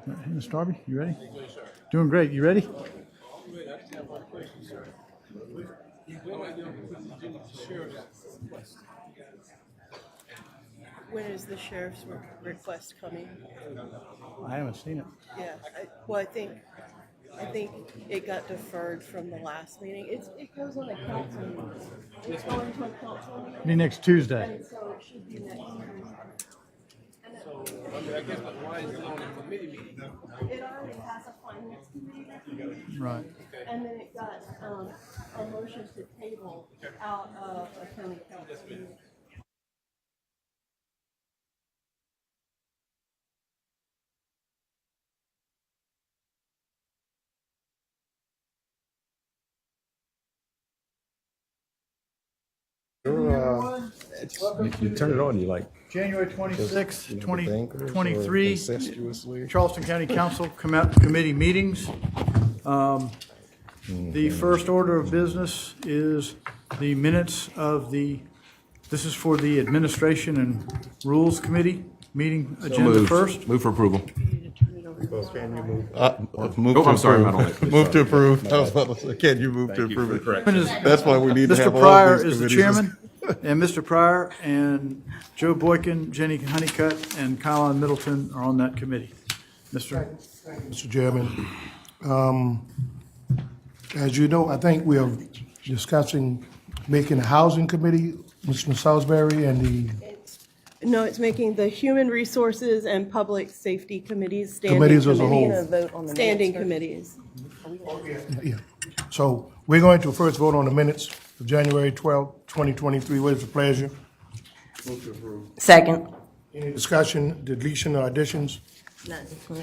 Hey, Mr. Darby, you ready? Doing great. You ready? When is the sheriff's request coming? I haven't seen it. Yeah, I think it got deferred from the last meeting. It goes on a council meeting. It's going to a council meeting. Be next Tuesday. And so it should be next Tuesday. I guess, but why is it on a committee meeting? It already has a finance committee meeting. Right. And then it got a motion to table out of a county council meeting. You turn it on, you like January 26th, bankers or 2023, incestuously. Charleston County Council Committee meetings. The first order of business is the minutes of this is for the Administration and Rules Committee meeting agenda first. Move for approval. Move Oh, I'm sorry, I don't like Move to approve. I was about to say, can you move to approve it? correction. That's why we need to have Mr. all Pryor these is the committees. chairman, and Mr. Pryor and Joe Boykin, Jenny Honeycutt, and Colin Middleton are on that committee. Mr. Mr. Chairman, as you know, I think we are discussing making a housing committee, Mr. Salisbury, and the No, it's making the Human Resources and Public Safety Committees standing committees as a committees. whole. Standing committees. Yeah. So we're going to first vote on the minutes of January 12th, 2023. What is the pleasure? Second. Any discussion, deletion, or additions?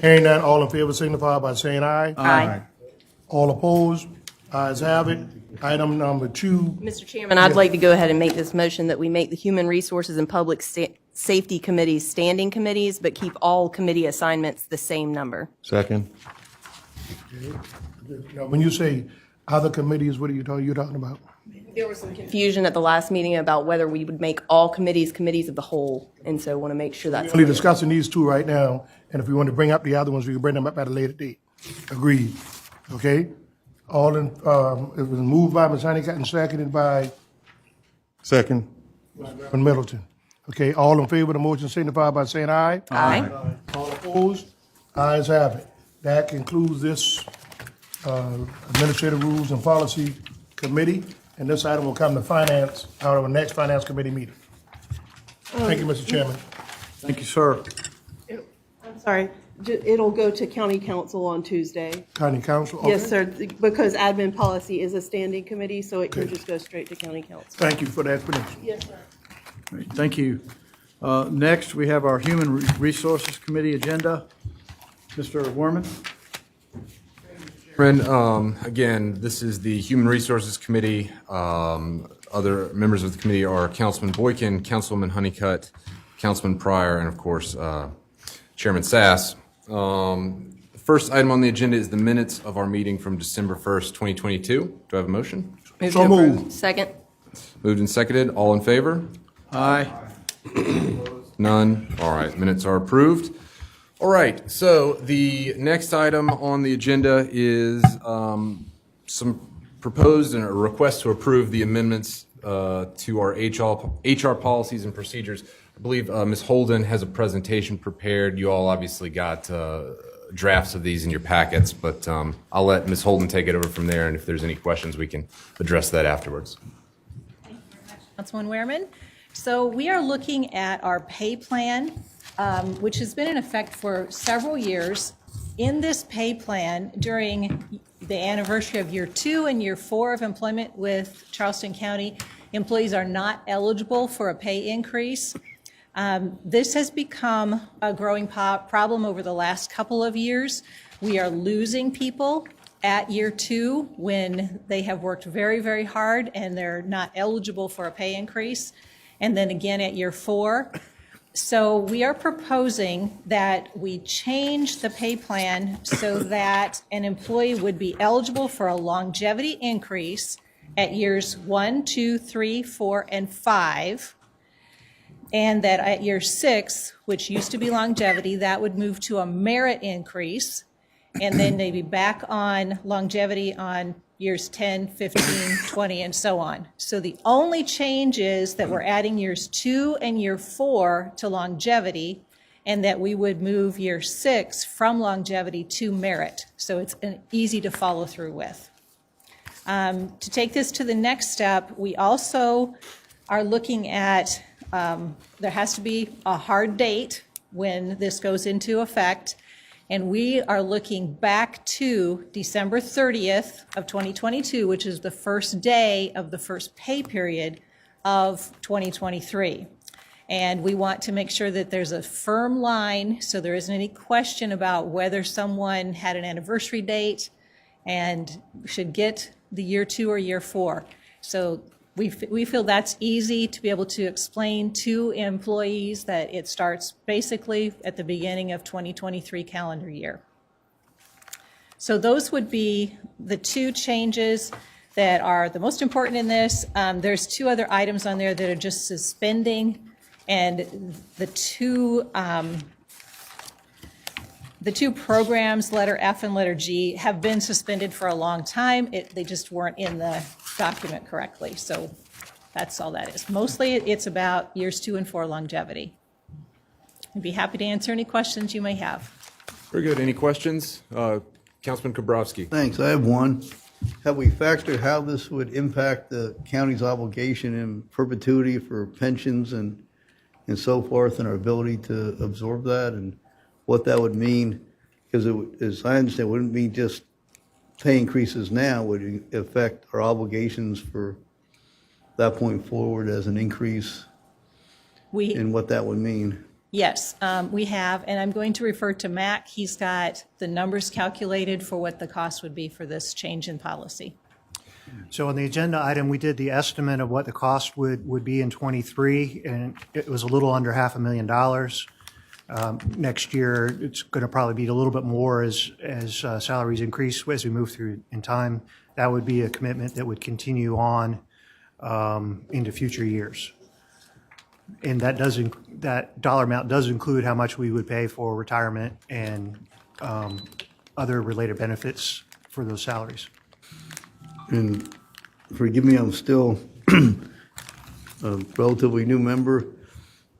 Hearing none, all in favor signify by saying aye. Aye. All opposed? Ayes have it. Item number 2. Mr. Chairman, I'd like to go ahead and make this motion that we make the Human Resources and Public Safety Committees standing committees, but keep all committee assignments the same number. Second. Now, when you say other committees, what are you talking about? There was some confusion at the last meeting about whether we would make all committees committees of the whole, and so I want to make sure that's. We're only discussing these two right now, and if we want to bring up the other ones, we can bring them up at a later date. Agreed. Okay? All in, it was moved by Ms. Honeycutt and seconded by Second. Reverend Middleton. Okay, all in favor of the motion signify by saying aye. Aye. All opposed? Ayes have it. That concludes this Administrative Rules and Policy Committee, and this item will come to Finance out of the next Finance Committee meeting. Thank you, Mr. Chairman. Thank you, sir. I'm sorry, it'll go to county council on Tuesday. County Council? Okay. Yes, sir, because admin policy is a standing committee, so it can just go straight to county council. Thank you for the explanation. Yes, sir. Great, thank you. Next, we have our Human Resources Committee agenda. Mr. Werman? Again, this is the Human Resources Committee. Other members of the committee are Councilman Boykin, Councilwoman Honeycutt, Councilman Pryor, and of course, Chairman Sass. The first item on the agenda is the minutes of our meeting from December 1st, 2022. Do I have a motion? Move So to approve. moved. Second. Moved and seconded. All in favor? Aye. None. All right, minutes are approved. All right, so the next item on the agenda is some proposed and a request to approve the amendments to our HR policies and procedures. I believe Ms. Holden has a presentation prepared. You all obviously got drafts of these in your packets, but I'll let Ms. Holden take it over from there, and if there's any questions, we can address that afterwards. Councilman Wehrman. So we are looking at our pay plan, which has been in effect for several years. In this pay plan, during the anniversary of year 2 and year 4 of employment with Charleston County, employees are not eligible for a pay increase. This has become a growing problem over the last couple of years. We are losing people at year 2 when they have worked very, very hard and they're not eligible for a pay increase, and then again at year 4. So we are proposing that we change the pay plan so that an employee would be eligible for a longevity increase at years 1, 2, 3, 4, and 5. And that at year 6, which used to be longevity, that would move to a merit increase. And then they'd be back on longevity on years 10, 15, 20, and so on. So the only change is that we're adding years 2 and year 4 to longevity, and that we would move year 6 from longevity to merit. So it's easy to follow through with. To take this to the next step, we also are looking at, there has to be a hard date when this goes into effect, and we are looking back to December 30th of 2022, which is the first day of the first pay period of 2023. And we want to make sure that there's a firm line, so there isn't any question about whether someone had an anniversary date and should get the year 2 or year 4. So we feel that's easy to be able to explain to employees that it starts basically at the beginning of 2023 calendar year. So those would be the 2 changes that are the most important in this. There's 2 other items on there that are just suspending, and the two programs, letter F and letter G, have been suspended for a long time. They just weren't in the document correctly. So that's all that is. Mostly it's about years 2 and 4 longevity. I'd be happy to answer any questions you may have. Very good. Any questions? Councilman Kobrowski. Thanks. I have one. Have we factored how this would impact the county's obligation in perpetuity for pensions and so forth, and our ability to absorb that, and what that would mean? Because as I understand, it wouldn't mean just pay increases now, would it affect our obligations for that point forward as an increase in what that would mean? Yes, we have, and I'm going to refer to Mac. He's got the numbers calculated for what the cost would be for this change in policy. So on the agenda item, we did the estimate of what the cost would be in '23, and it was a little under $500,000. Next year, it's going to probably be a little bit more as salaries increase as we move through in time. That would be a commitment that would continue on into future years. And that dollar amount does include how much we would pay for retirement and other related benefits for those salaries. And forgive me, I'm still a relatively new member.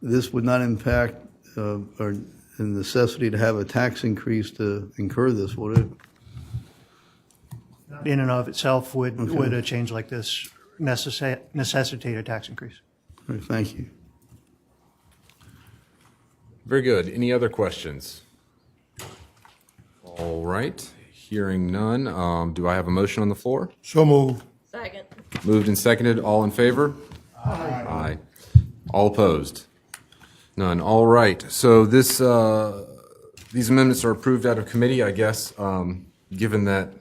This would not impact our necessity to have a tax increase to incur this, would it? In and of itself, would a change like this necessitate a tax increase? All right, thank you. Very good. Any other questions? All right. Hearing none. Do I have a motion on the floor? So moved. Second. Moved and seconded. All in favor? Aye. All opposed? None. All right. So these amendments are approved out of committee, I guess, given that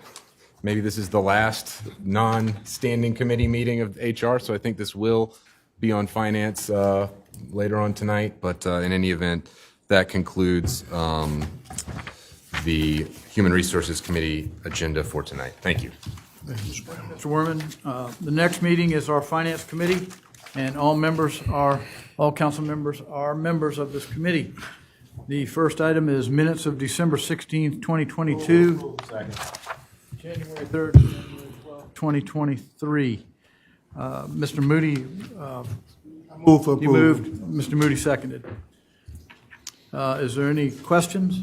maybe this is the last non-standing committee meeting of HR. So I think this will be on finance later on tonight. But in any event, that concludes the Human Resources Committee agenda for tonight. Thank you. Mr. Werman, the next meeting is our Finance Committee, and all council members are members of this committee. The first item is minutes of December 16th, 2022. January 3rd, January 12th, 2023. Mr. Moody, Move for you approval. moved, Mr. Moody seconded. Is there any questions?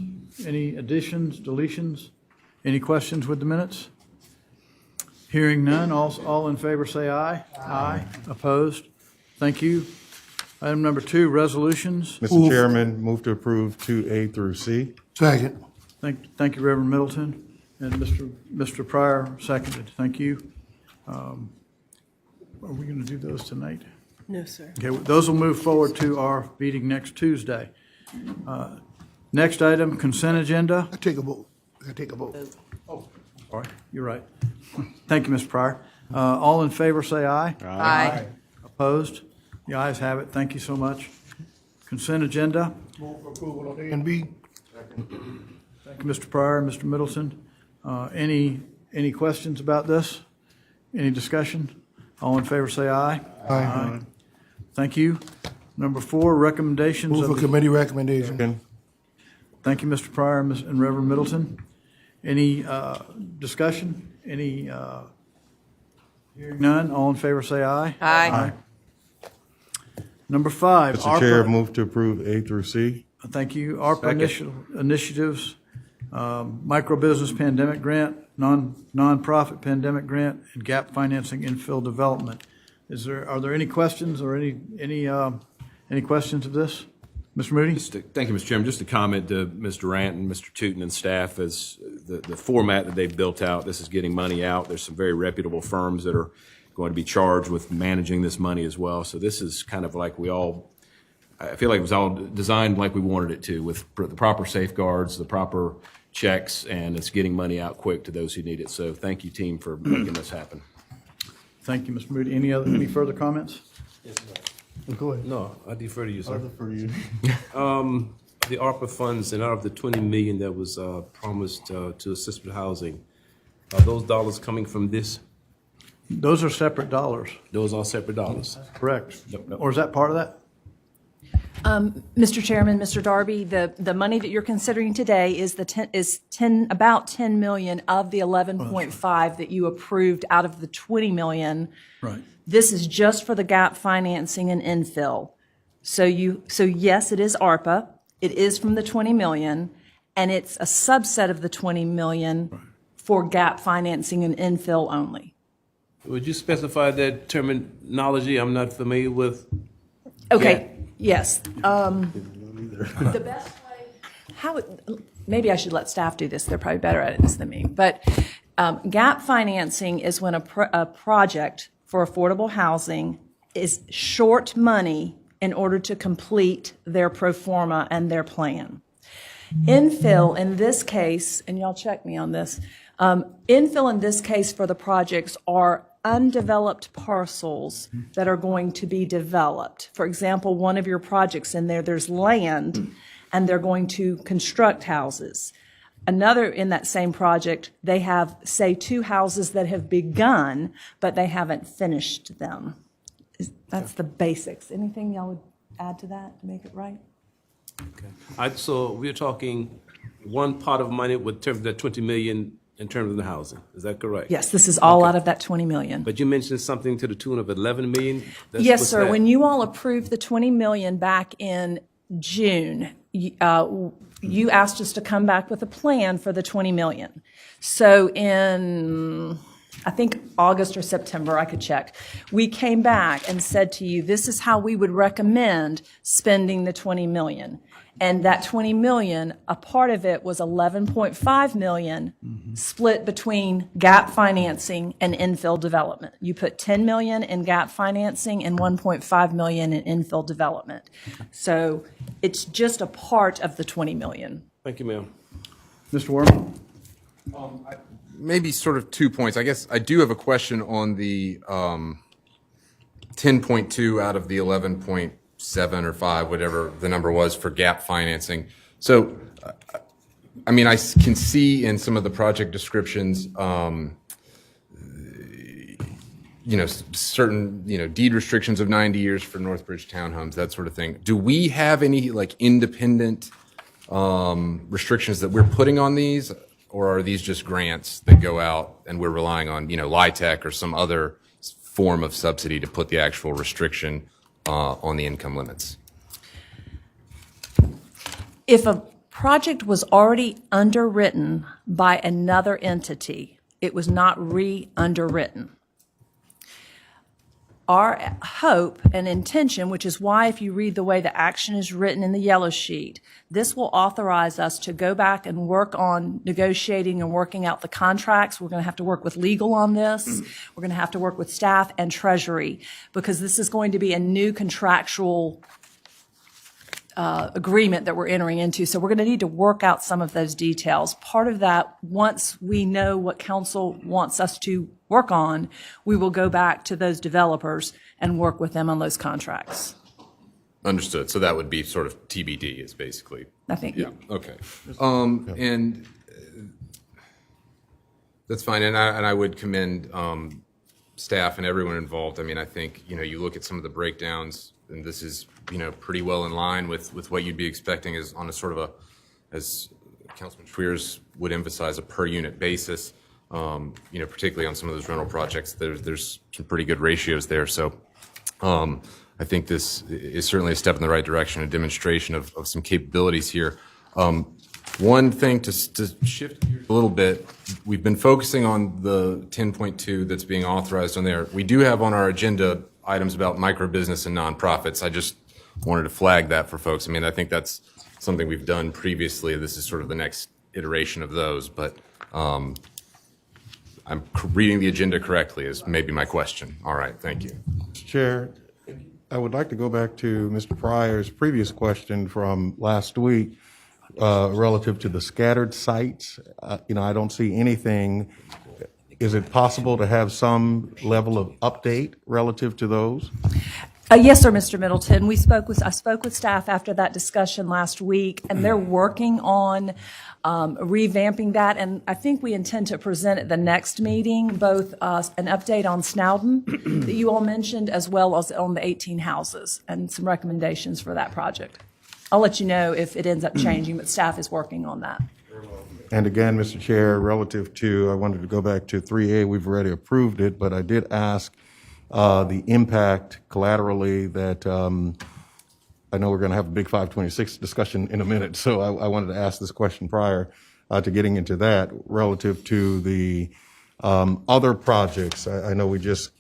Any additions, deletions? Any questions with the minutes? Hearing none, all in favor say aye. Aye. Opposed? Thank you. Item number 2, resolutions. Mr. Chairman, move to approve 2A through C. Second. Thank you, Reverend Middleton. And Mr. Pryor seconded. Thank you. Are we going to do those tonight? No, sir. Okay, those will move forward to our meeting next Tuesday. Next item, consent agenda. I take a vote. Sorry, you're right. Thank you, Mr. Pryor. All in favor, say aye. Aye. Opposed? The ayes have it. Thank you so much. Consent agenda. Move for approval on A and B. Thank you, Mr. Pryor and Mr. Middleton. Any questions about this? Any discussion? All in favor, say aye. Aye. Thank you. Number 4, recommendations Move of for the committee recommendation. Second. Thank you, Mr. Pryor and Reverend Middleton. Any discussion? Any, hearing none, all in favor say aye. Aye. Number 5, Mr. Chair, ARPA. move to approve A through C. Thank you. ARPA initiatives, micro business pandemic grant, nonprofit pandemic grant, and gap financing infill development. Are there any questions or any questions of this? Mr. Moody? Thank you, Mr. Chairman. Just a comment to Mr. Durant and Mr. Tootin and staff as the format that they've built out. This is getting money out. There's some very reputable firms that are going to be charged with managing this money as well. So this is kind of like I feel like it was all designed like we wanted it to, with the proper safeguards, the proper checks, and it's getting money out quick to those who need it. So thank you, team, for making this happen. Thank you, Mr. Moody. Any further comments? Go ahead. No, I defer to you, sir. For you. The ARPA funds, and out of the $20 million that was promised to assist with housing, are those dollars coming from this? Those are separate dollars, Those are separate dollars. correct? Yep. Or is that part of that? Mr. Chairman, Mr. Darby, the money that you're considering today is about 10 million of the 11.5 that you approved out of the 20 million. Right. This is just for the gap financing and infill. So yes, it is ARPA. It is from the 20 million, and it's a subset of the 20 million for gap financing and infill only. Would you specify that terminology? I'm not familiar with. Okay, yes. The best way, maybe I should let staff do this. They're probably better at this than me. But gap financing is when a project for affordable housing is short money in order to complete their pro forma and their plan. Infill in this case, and y'all check me on this, infill in this case for the projects are undeveloped parcels that are going to be developed. For example, one of your projects in there's land, and they're going to construct houses. Another, in that same project, they have, say, 2 houses that have begun, but they haven't finished them. That's the basics. Anything y'all would add to that to make it right? Okay. So we're talking one pot of money with terms of that 20 million in terms of the housing. Is that correct? Yes, this is all out of that 20 million. But you mentioned something to the tune of 11 million? Yes, sir. When you all approved the 20 million back in June, you asked us to come back with a plan for the 20 million. So in, I think, August or September, I could check, we came back and said to you, this is how we would recommend spending the 20 million. And that 20 million, a part of it was 11.5 million split between gap financing and infill development. You put 10 million in gap financing and 1.5 million in infill development. So it's just a part of the 20 million. Thank you, ma'am. Mr. Worman? Maybe sort of 2 points. I guess I do have a question on the 10.2 out of the 11.7 or 5, whatever the number was for gap financing. So, I mean, I can see in some of the project descriptions, certain, deed restrictions of 90 years for Northbridge townhomes, that sort of thing. Do we have any independent restrictions that we're putting on these, or are these just grants that go out and we're relying on, LIHTC or some other form of subsidy to put the actual restriction on the income limits? If a project was already underwritten by another entity, it was not re-underwritten. Our hope and intention, which is why if you read the way the action is written in the yellow sheet, this will authorize us to go back and work on negotiating and working out the contracts. We're going to have to work with legal on this. We're going to have to work with staff and treasury, because this is going to be a new contractual agreement that we're entering into. So we're going to need to work out some of those details. Part of that, once we know what council wants us to work on, we will go back to those developers and work with them on those contracts. Understood. So that would be sort of TBD is basically. I think. Yeah. Okay. And that's fine. And I would commend staff and everyone involved. I mean, I think, you look at some of the breakdowns, and this is pretty well in line with what you'd be expecting is on a sort of a, as Councilman Schweers would emphasize, a per unit basis. Particularly on some of those rental projects, there's some pretty good ratios there. So I think this is certainly a step in the right direction, a demonstration of some capabilities here. One thing to shift gears a little bit, we've been focusing on the 10.2 that's being authorized on there. We do have on our agenda items about micro business and nonprofits. I just wanted to flag that for folks. I mean, I think that's something we've done previously. This is sort of the next iteration of those, but I'm reading the agenda correctly is maybe my question. All right, thank you. Chair, I would like to go back to Mr. Pryor's previous question from last week relative to the scattered sites. I don't see anything. Is it possible to have some level of update relative to those? Yes, sir, Mr. Middleton. I spoke with staff after that discussion last week, and they're working on revamping that. And I think we intend to present at the next meeting both an update on Snowden that you all mentioned, as well as on the 18 houses, and some recommendations for that project. I'll let you know if it ends up changing, but staff is working on that. And again, Mr. Chair, relative to, I wanted to go back to 3A. We've already approved it, but I did ask the impact collaterally that I know we're going to have a big 526 discussion in a minute, so I wanted to ask this question prior to getting into that relative to the other projects. I know we just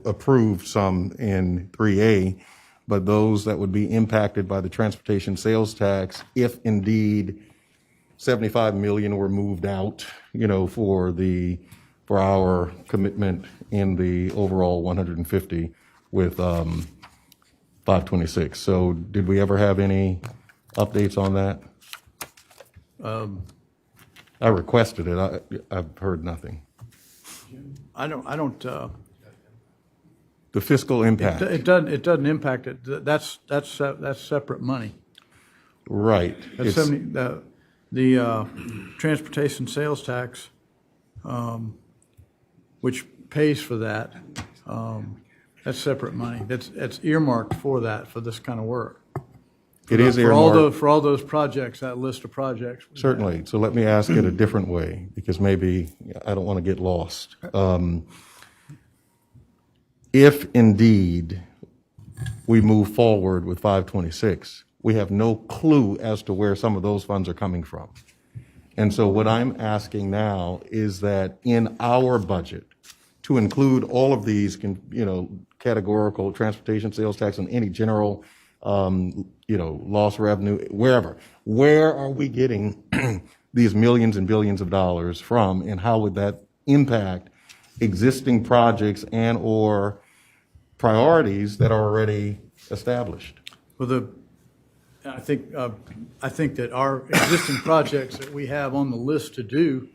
approved some in 3A, but those that would be impacted by the transportation sales tax, if indeed 75 million were moved out, for our commitment in the overall 150 with 526. So did we ever have any updates on that? I requested it. I've heard nothing. I don't. The fiscal impact. It doesn't impact it. That's separate money. Right. That's the transportation sales tax, which pays for that. That's separate money. That's earmarked for that, for this kind of work. It is earmarked. For all those projects, that list of projects. Certainly. So let me ask it a different way, because maybe I don't want to get lost. If indeed we move forward with 526, we have no clue as to where some of those funds are coming from. And so what I'm asking now is that in our budget, to include all of these, categorical transportation sales tax and any general, lost revenue, where are we getting these millions and billions of dollars from, and how would that impact existing projects and or priorities that are already established? Well, I think that our existing projects that we have on the list to do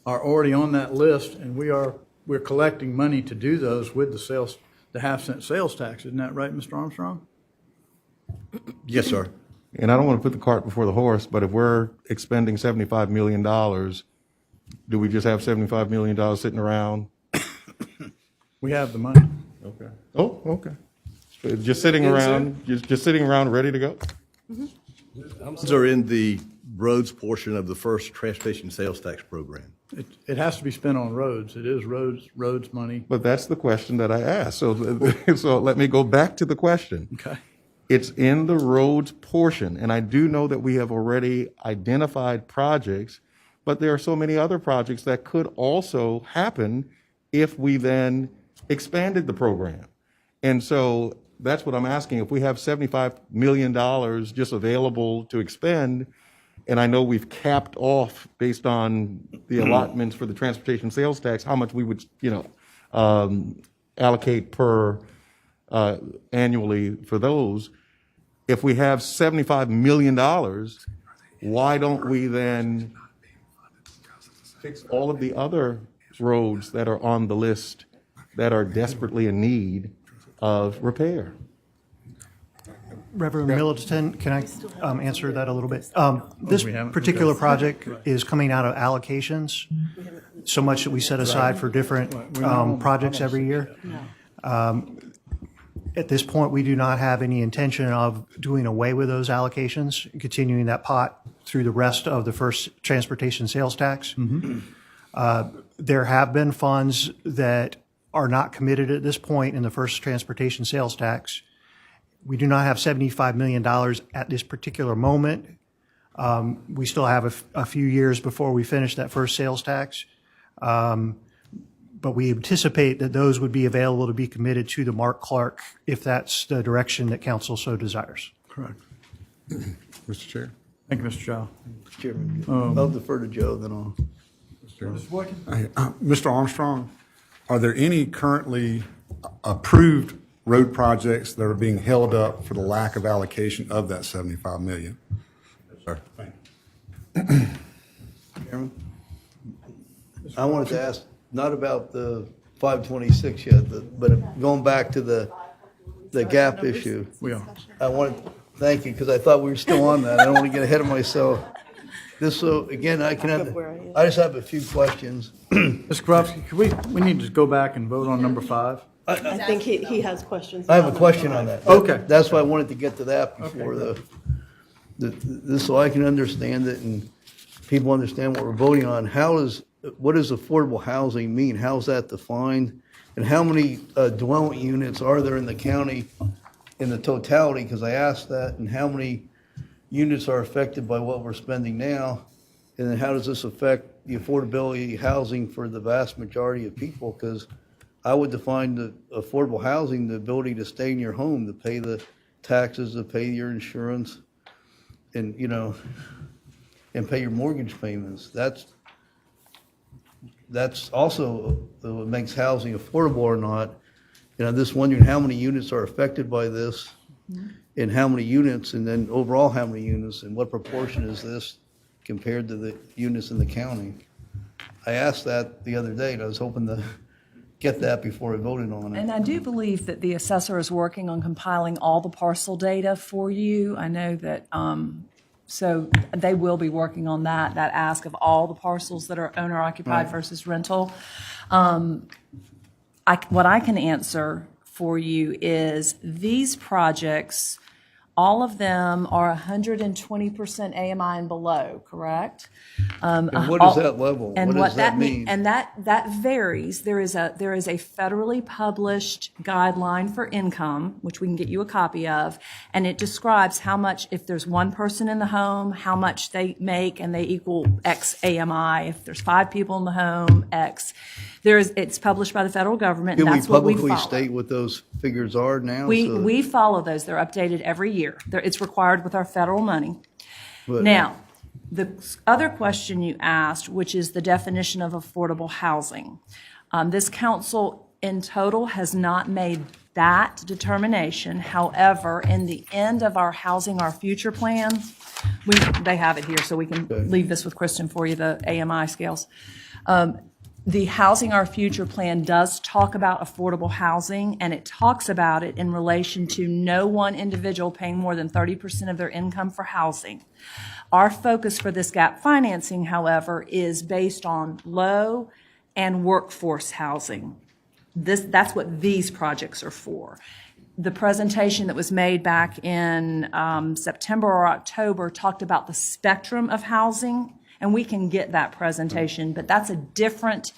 are already on that list, and we're collecting money to do those with the half-cent sales tax. Isn't that right, Mr. Armstrong? Yes, sir. And I don't want to put the cart before the horse, but if we're expending $75 million, do we just have $75 million sitting around? We have the money. Okay. Oh, okay. So just sitting around, just sitting around ready to go? Those are in the roads portion of the first transportation sales tax program. It has to be spent on roads. It is roads money. But that's the question that I asked. So let me go back to the question. Okay. It's in the roads portion, and I do know that we have already identified projects, but there are so many other projects that could also happen if we then expanded the program. And so that's what I'm asking. If we have $75 million just available to expend, and I know we've capped off based on the allotments for the transportation sales tax, how much we would, allocate per annually for those. If we have $75 million, why don't we then fix all of the other roads that are on the list that are desperately in need of repair? Reverend Middleton, can I answer that a little bit? This particular project is coming out of allocations, so much that we set aside for different projects every year. At this point, we do not have any intention of doing away with those allocations, continuing that pot through the rest of the first transportation sales tax. There have been funds that are not committed at this point in the first transportation sales tax. We do not have $75 million at this particular moment. We still have a few years before we finish that first sales tax. But we anticipate that those would be available to be committed to the Mark Clark if that's the direction that council so desires. Correct. Mr. Chair? Thank you, Mr. Chow. Chairman, I'll defer to Joe, then I'll. Mr. Boykin? Mr. Armstrong, are there any currently approved road projects that are being held up for the lack of allocation of that $75 million? Sir. Chairman? I wanted to ask, not about the 526 yet, but going back to the gap issue. We are. I wanted, thank you, because I thought we were still on that. I don't want to get ahead of myself. This, so again, I just have a few questions. Mr. Kowalski, we need to go back and vote on number 5. I think he has questions. I have a question on that. Okay. That's why I wanted to get to that before this, so I can understand it and people understand what we're voting on. What does affordable housing mean? How's that defined? And how many dwelling units are there in the county in the totality? Because I asked that. And how many units are affected by what we're spending now? And then how does this affect the affordability housing for the vast majority of people? Because I would define the affordable housing, the ability to stay in your home, to pay the taxes, to pay your insurance, and, and pay your mortgage payments. That's also what makes housing affordable or not. And I'm just wondering how many units are affected by this, and how many units, and then overall how many units, and what proportion is this compared to the units in the county? I asked that the other day, and I was hoping to get that before I voted on it. And I do believe that the assessor is working on compiling all the parcel data for you. I know that, so they will be working on that ask of all the parcels that are owner occupied versus rental. What I can answer for you is these projects, all of them are 120% AMI and below, correct? And what is that level? And what does that mean? And that varies. There is a federally published guideline for income, which we can get you a copy of, and it describes how much, if there's one person in the home, how much they make, and they equal X AMI. If there's 5 people in the home, X. It's published by the federal government, and that's what we follow. Can we publicly state what those figures are now? We follow those. They're updated every year. It's required with our federal money. But- Now, the other question you asked, which is the definition of affordable housing. This council in total has not made that determination. However, in the end of our Housing Our Future plan, they have it here, so we can leave this with Kristen for you, the AMI scales. The Housing Our Future plan does talk about affordable housing, and it talks about it in relation to no one individual paying more than 30% of their income for housing. Our focus for this gap financing, however, is based on low and workforce housing. That's what these projects are for. The presentation that was made back in September or October talked about the spectrum of housing, and we can get that presentation, but that's a different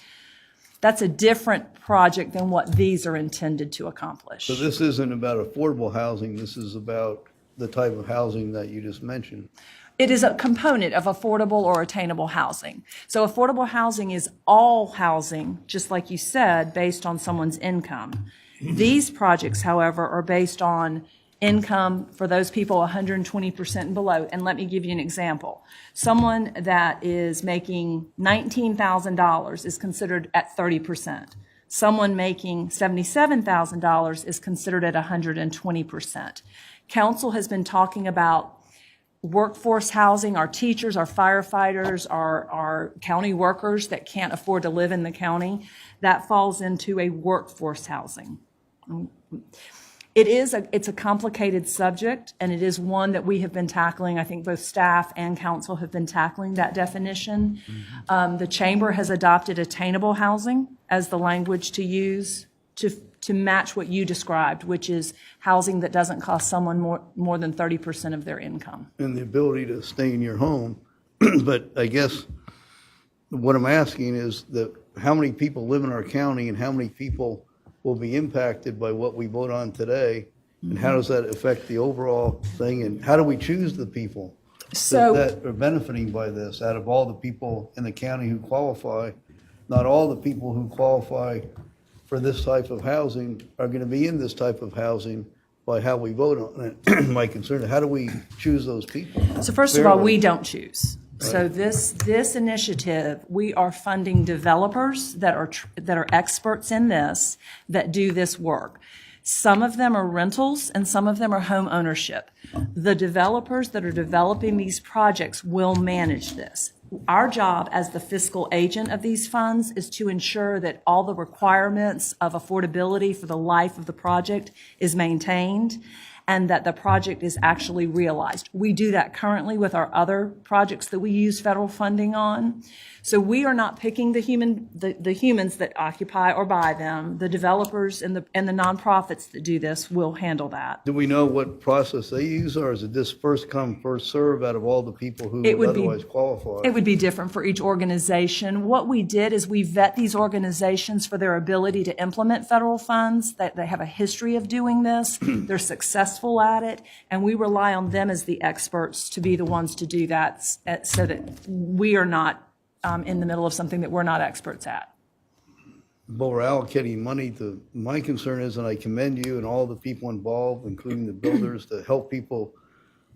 project than what these are intended to accomplish. So this isn't about affordable housing, this is about the type of housing that you just mentioned. It is a component of affordable or attainable housing. So affordable housing is all housing, just like you said, based on someone's income. These projects, however, are based on income for those people 120% and below. And let me give you an example. Someone that is making $19,000 is considered at 30%. Someone making $77,000 is considered at 120%. Council has been talking about workforce housing, our teachers, our firefighters, our county workers that can't afford to live in the county. That falls into a workforce housing. It's a complicated subject, and it is one that we have been tackling. I think both staff and council have been tackling that definition. The chamber has adopted attainable housing as the language to use to match what you described, which is housing that doesn't cost someone more than 30% of their income. And the ability to stay in your home. But I guess what I'm asking is that how many people live in our county and how many people will be impacted by what we vote on today? And how does that affect the overall thing? And how do we choose the people that are benefiting by this out of all the people in the county who qualify? Not all the people who qualify for this type of housing are going to be in this type of housing by how we vote on it. My concern is how do we choose those people? So first of all, we don't choose. So this initiative, we are funding developers that are experts in this, that do this work. Some of them are rentals and some of them are home ownership. The developers that are developing these projects will manage this. Our job as the fiscal agent of these funds is to ensure that all the requirements of affordability for the life of the project is maintained and that the project is actually realized. We do that currently with our other projects that we use federal funding on. So we are not picking the humans that occupy or buy them. The developers and the nonprofits that do this will handle that. Do we know what process they use, or is it just first come, first serve out of all the people who would otherwise qualify? It would be different for each organization. What we did is we vet these organizations for their ability to implement federal funds, that they have a history of doing this, they're successful at it, and we rely on them as the experts to be the ones to do that so that we are not in the middle of something that we're not experts at. But we're allocating money to, my concern is, and I commend you and all the people involved, including the builders, to help people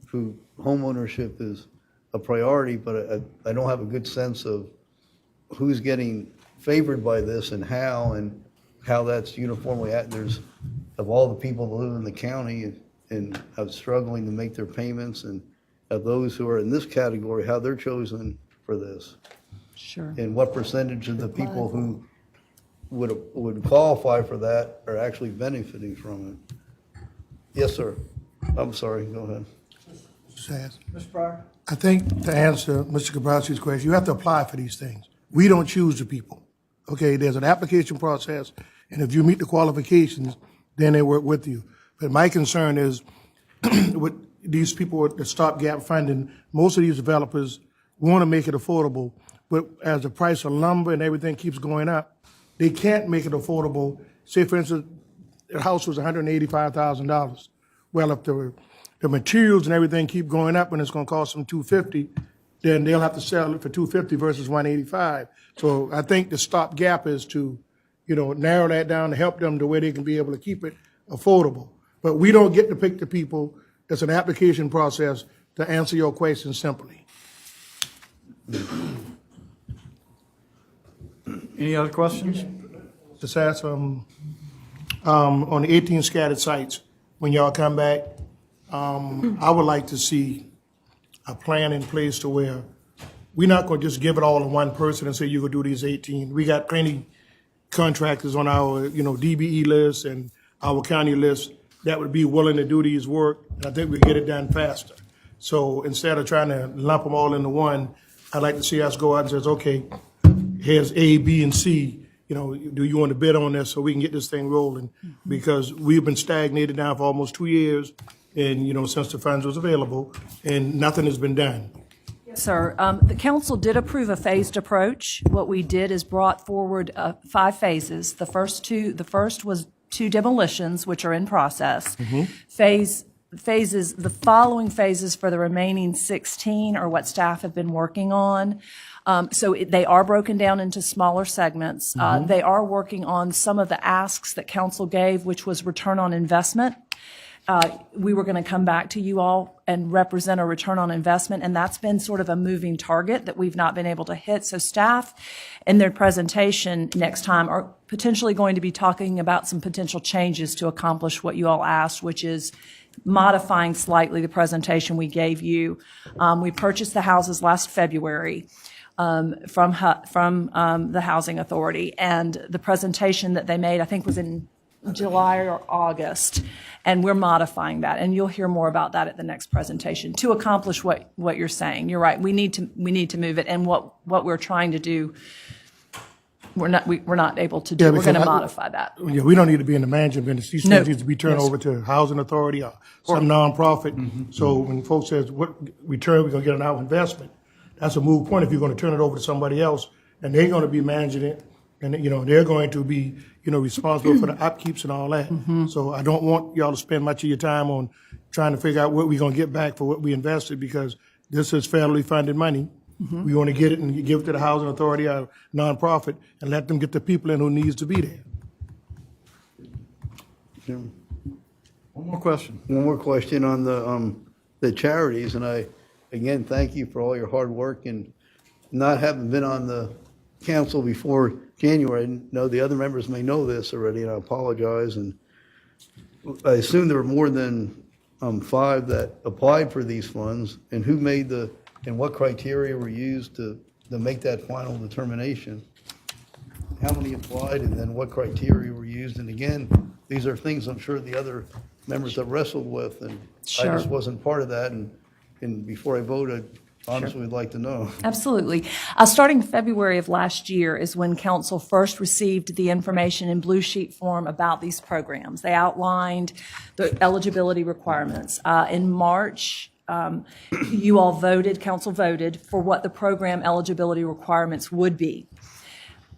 who homeownership is a priority, but I don't have a good sense of who's getting favored by this and how that's uniformly there's of all the people that live in the county and are struggling to make their payments, and of those who are in this category, how they're chosen for this. Sure. And what percentage of the people who would qualify for that are actually benefiting from it? Yes, sir. I'm sorry, go ahead. Mr. Pryor? I think to answer Mr. Kabrowski's question, you have to apply for these things. We don't choose the people. Okay, there's an application process, and if you meet the qualifications, then they work with you. But my concern is with these people with the stopgap funding, most of these developers want to make it affordable, but as the price of lumber and everything keeps going up, they can't make it affordable. Say, for instance, the house was $185,000. Well, if the materials and everything keep going up and it's going to cost them $250, then they'll have to sell it for $250 versus $185. So I think the stopgap is to, narrow that down to help them to where they can be able to keep it affordable. But we don't get to pick the people. It's an application process to answer your question simply. Any other questions? Just ask on the 18 scattered sites, when y'all come back, I would like to see a plan in place to where we're not going to just give it all to one person and say you're going to do these 18. We got plenty contractors on our DBE list and our county list that would be willing to do these work, and I think we get it done faster. So instead of trying to lump them all into one, I'd like to see us go out and say, okay, here's A, B, and C. Do you want to bid on this so we can get this thing rolling? Because we've been stagnated now for almost 2 years, and since the funds was available, and nothing has been done. Sir, the council did approve a phased approach. What we did is brought forward 5 phases. The first was 2 demolitions, which are in process. The following phases for the remaining 16 are what staff have been working on. So they are broken down into smaller segments. They are working on some of the asks that council gave, which was return on investment. We were going to come back to you all and represent a return on investment, and that's been sort of a moving target that we've not been able to hit. So staff in their presentation next time are potentially going to be talking about some potential changes to accomplish what you all asked, which is modifying slightly the presentation we gave you. We purchased the houses last February from the Housing Authority, and the presentation that they made, I think, was in July or August, and we're modifying that, and you'll hear more about that at the next presentation to accomplish what you're saying. You're right. We need to move it, and what we're trying to do we're not able to do. Yeah, We're going to because modify that. Yeah, we don't need to be in the management business. These No. things need to be turned over to housing authority or some nonprofit. So when folks says, what return we gonna get on our investment, that's a moot point if you're gonna turn it over to somebody else and they're gonna be managing it. And, they're going to be, responsible for the upkeeps and all that. So I don't want y'all to spend much of your time on trying to figure out what we're gonna get back for what we invested, because this is federally funded money. We want to get it and give it to the housing authority or nonprofit and let them get the people in who needs to be there. One more question. One more question on the charities, and I, again, thank you for all your hard work and not having been on the council before January. I know the other members may know this already, and I apologize. And I assume there were more than 5 that applied for these funds, and who made and what criteria were used to make that final determination? How many applied, and then what criteria were used? And again, these are things I'm sure the other members have wrestled with, and Sure. I just wasn't part of that. And before I voted, honestly, would like to know. Absolutely. Starting February of last year is when council first received the information in blue sheet form about these programs. They outlined the eligibility requirements. In March, you all voted, council voted for what the program eligibility requirements would be.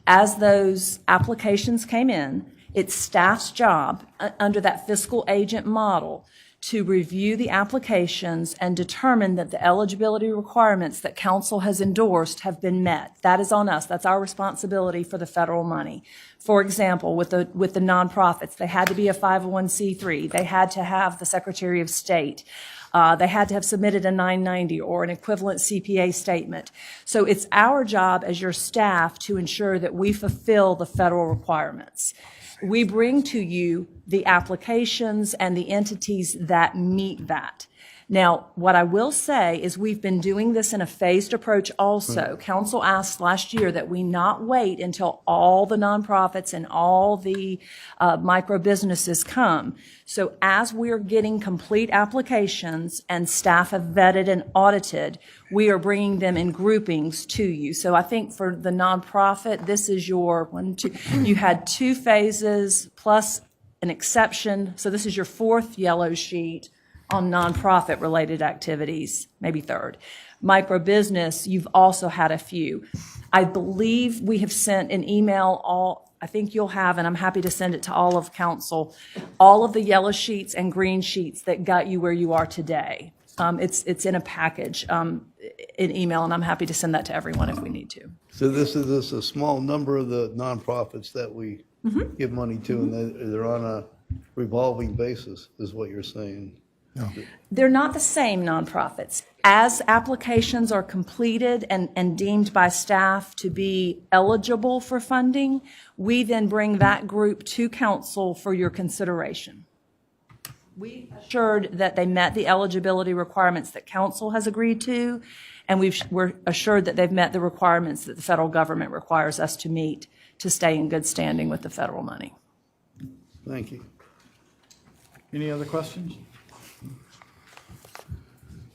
As those applications came in, it's staff's job under that fiscal agent model to review the applications and determine that the eligibility requirements that council has endorsed have been met. That is on us. That's our responsibility for the federal money. For example, with the nonprofits, they had to be a 501c3. They had to have the Secretary of State. They had to have submitted a 990 or an equivalent CPA statement. So it's our job as your staff to ensure that we fulfill the federal requirements. We bring to you the applications and the entities that meet that. Now, what I will say is we've been doing this in a phased approach also. Council asked last year that we not wait until all the nonprofits and all the micro businesses come. So as we're getting complete applications and staff have vetted and audited, we are bringing them in groupings to you. So I think for the nonprofit, this is your you had 2 phases plus an exception. So this is your 4th yellow sheet on nonprofit-related activities, maybe 3rd. Micro-business, you've also had a few. I believe we have sent an email, I think you'll have, and I'm happy to send it to all of council, all of the yellow sheets and green sheets that got you where you are today. It's in a package, in email, and I'm happy to send that to everyone if we need to. So this is a small number of the nonprofits that we give money to, and they're on a revolving basis, is what you're saying? They're not the same nonprofits. As applications are completed and deemed by staff to be eligible for funding, we then bring that group to council for your consideration. We assured that they met the eligibility requirements that council has agreed to, and we're assured that they've met the requirements that the federal government requires us to meet to stay in good standing with the federal money. Thank you. Any other questions?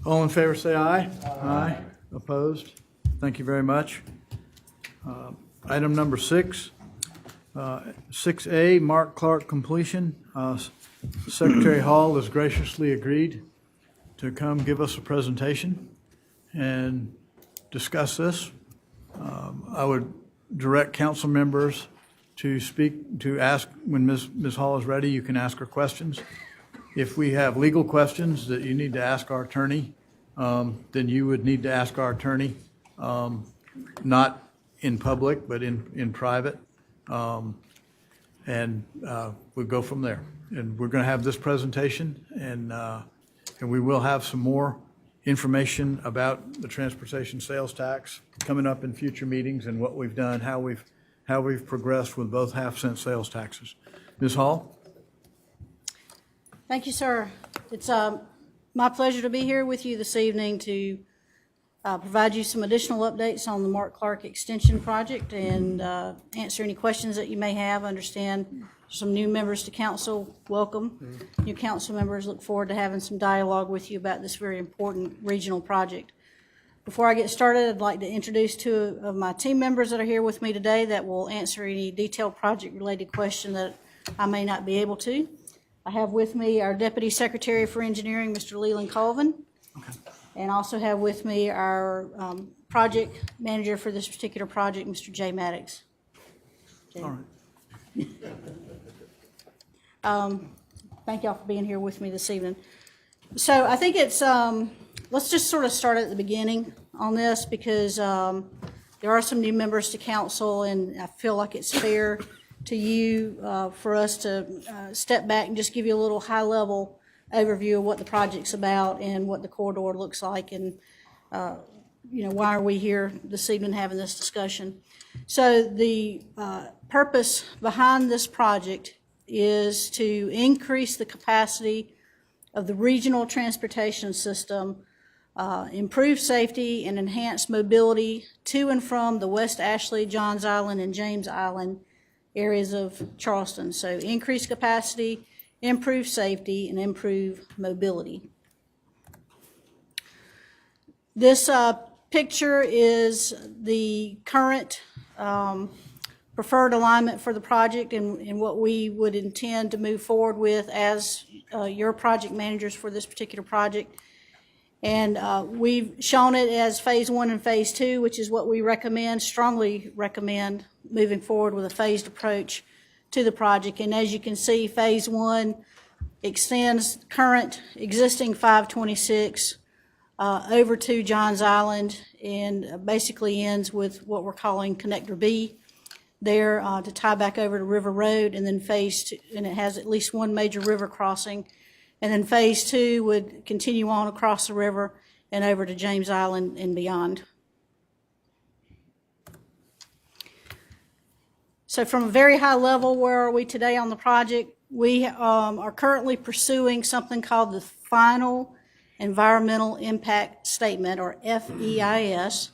All in favor, say aye. Aye. Opposed? Thank you very much. Item number 6, 6A, Mark Clark completion. Secretary Hall has graciously agreed to come give us a presentation and discuss this. I would direct council members to ask, when Ms. Hall is ready, you can ask her questions. If we have legal questions that you need to ask our attorney, then you would need to ask our attorney, not in public, but in private. And we'll go from there. And we're going to have this presentation, and we will have some more information about the transportation sales tax coming up in future meetings and what we've done, how we've progressed with both half-cent sales taxes. Ms. Hall? Thank you, sir. It's my pleasure to be here with you this evening to provide you some additional updates on the Mark Clark Extension Project and answer any questions that you may have. Understand some new members to council. Welcome. New council members, look forward to having some dialogue with you about this very important regional project. Before I get started, I'd like to introduce two of my team members that are here with me today that will answer any detailed project-related question that I may not be able to. I have with me our Deputy Secretary for Engineering, Mr. Leland Colvin. And also have with me our project manager for this particular project, Mr. Jay Maddox. All right. Thank y'all for being here with me this evening. So I think it's, let's just sort of start at the beginning on this because there are some new members to council, and I feel like it's fair to you for us to step back and just give you a little high-level overview of what the project's about and what the corridor looks like, and why are we here this evening having this discussion. So the purpose behind this project is to increase the capacity of the regional transportation system, improve safety, and enhance mobility to and from the West Ashley, Johns Island, and James Island areas of Charleston. So increase capacity, improve safety, and improve mobility. This picture is the current preferred alignment for the project and what we would intend to move forward with as your project managers for this particular project. And we've shown it as phase 1 and phase 2, which is what we recommend, strongly recommend moving forward with a phased approach to the project. And as you can see, phase 1 extends current existing 526 over to Johns Island and basically ends with what we're calling Connector B there to tie back over to River Road, and then phase 2, and it has at least one major river crossing. And then phase 2 would continue on across the river and over to James Island and beyond. So from a very high level, where are we today on the project? We are currently pursuing something called the Final Environmental Impact Statement, or FEIS.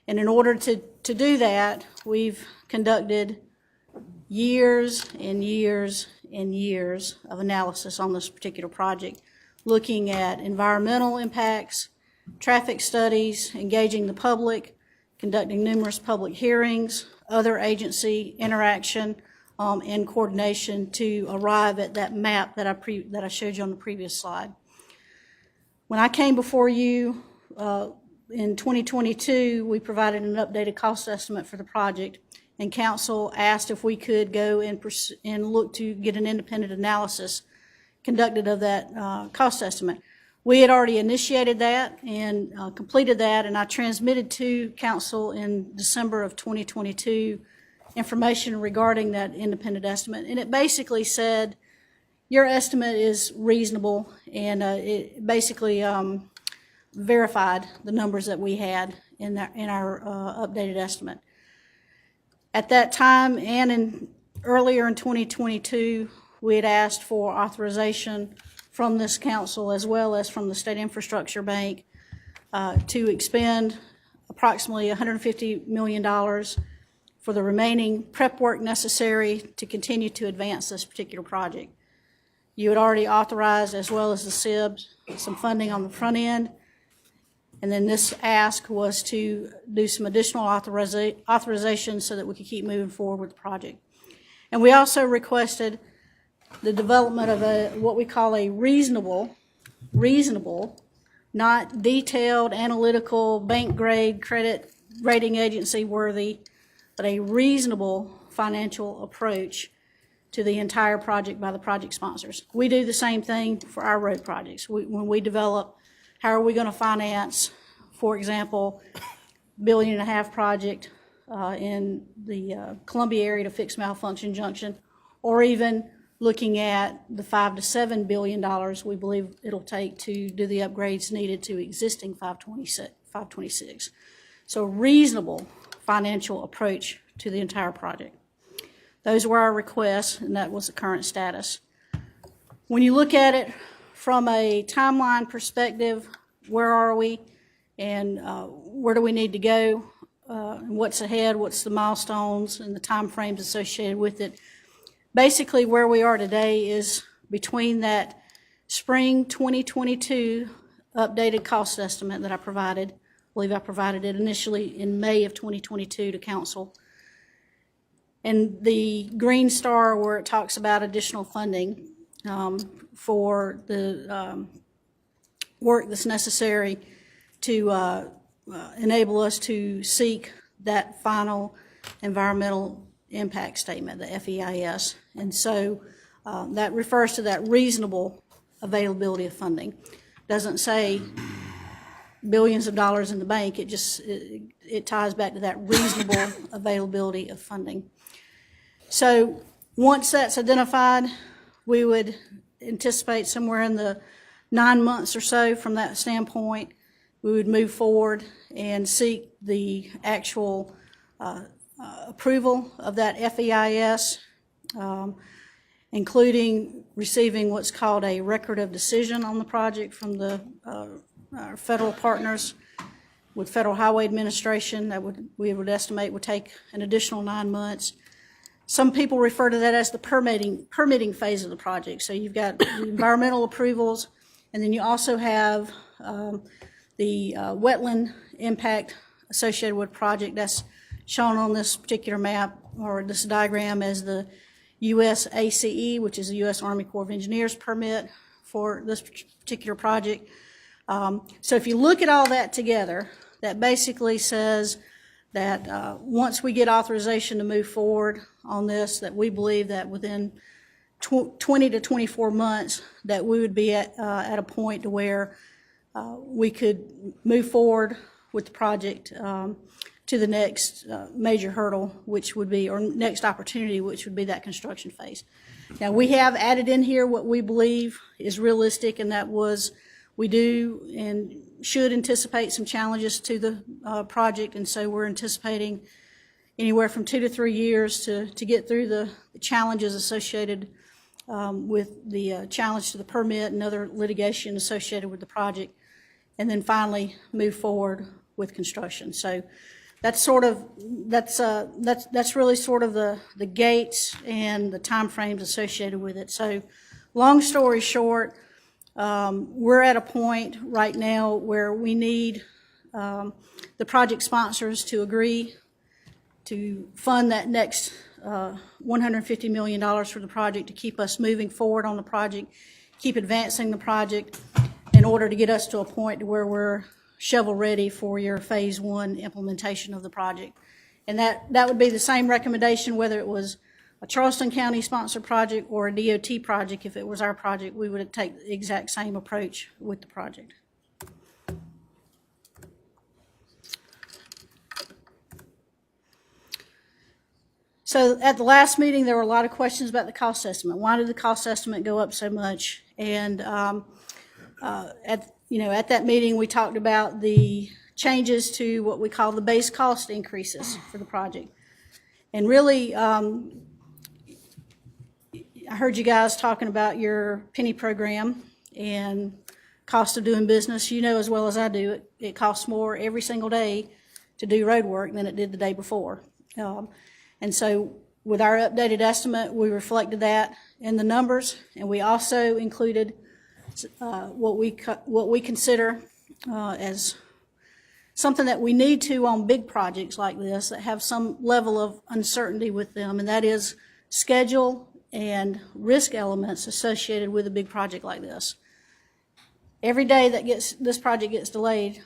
And in order to do that, we've conducted years and years and years of analysis on this particular project, looking at environmental impacts, traffic studies, engaging the public, conducting numerous public hearings, other agency interaction, and coordination to arrive at that map that I showed you on the previous slide. When I came before you in 2022, we provided an updated cost estimate for the project, and council asked if we could go and look to get an independent analysis conducted of that cost estimate. We had already initiated that and completed that, and I transmitted to council in December of 2022 information regarding that independent estimate. And it basically said, your estimate is reasonable, and it basically verified the numbers that we had in our updated estimate. At that time and earlier in 2022, we had asked for authorization from this council as well as from the State Infrastructure Bank to expend approximately $150 million for the remaining prep work necessary to continue to advance this particular project. You had already authorized, as well as the SIBs, some funding on the front end. And then this ask was to do some additional authorization so that we could keep moving forward with the project. And we also requested the development of what we call a reasonable, not detailed, analytical, bank grade, credit rating agency worthy, but a reasonable financial approach to the entire project by the project sponsors. We do the same thing for our road projects. When we develop, how are we going to finance, for example, $1.5 billion project in the Columbia area to fix malfunction junction, or even looking at the $5 to $7 billion we believe it'll take to do the upgrades needed to existing 526. So reasonable financial approach to the entire project. Those were our requests, and that was the current status. When you look at it from a timeline perspective, where are we, and where do we need to go, and what's ahead, what's the milestones and the time frames associated with it. Basically, where we are today is between that spring 2022 updated cost estimate that I provided believe I provided it initially in May of 2022 to council. And the green star where it talks about additional funding for the work that's necessary to enable us to seek that final environmental impact statement, the FEIS. And so that refers to that reasonable availability of funding. Doesn't say billions of dollars in the bank. It just it ties back to that reasonable availability of funding. So once that's identified, we would anticipate somewhere in the 9 months or so from that standpoint, we would move forward and seek the actual approval of that FEIS, including receiving what's called a record of decision on the project from the our federal partners with Federal Highway Administration. That we would estimate would take an additional 9 months. Some people refer to that as the permitting phase of the project. So you've got the environmental approvals, and then you also have the wetland impact associated with the project. That's shown on this particular map or this diagram as the U.S. ACE, which is the U.S. Army Corps of Engineers permit for this particular project. So if you look at all that together, that basically says that once we get authorization to move forward on this, that we believe that within 20 to 24 months that we would be at a point to where we could move forward with the project to the next major hurdle, which would be, or next opportunity, which would be that construction phase. Now, we have added in here what we believe is realistic, and that was we do and should anticipate some challenges to the project, and so we're anticipating anywhere from 2 to 3 years to get through the challenges associated with the challenge to the permit and other litigation associated with the project, and then finally move forward with construction. So that's sort of that's really sort of the gates and the timeframes associated with it. So long story short, we're at a point right now where we need the project sponsors to agree to fund that next $150 million for the project to keep us moving forward on the project, keep advancing the project in order to get us to a point where we're shovel ready for your phase 1 implementation of the project. And that would be the same recommendation whether it was a Charleston County sponsored project or a DOT project. If it was our project, we would take the exact same approach with the project. So at the last meeting, there were a lot of questions about the cost estimate. Why did the cost estimate go up so much? And at that meeting, we talked about the changes to what we call the base cost increases for the project. And really, I heard you guys talking about your penny program and cost of doing business. You know as well as I do, it costs more every single day to do road work than it did the day before. And so with our updated estimate, we reflected that in the numbers, and we also included what we consider as something that we need to on big projects like this that have some level of uncertainty with them, and that is schedule and risk elements associated with a big project like this. Every day that this project gets delayed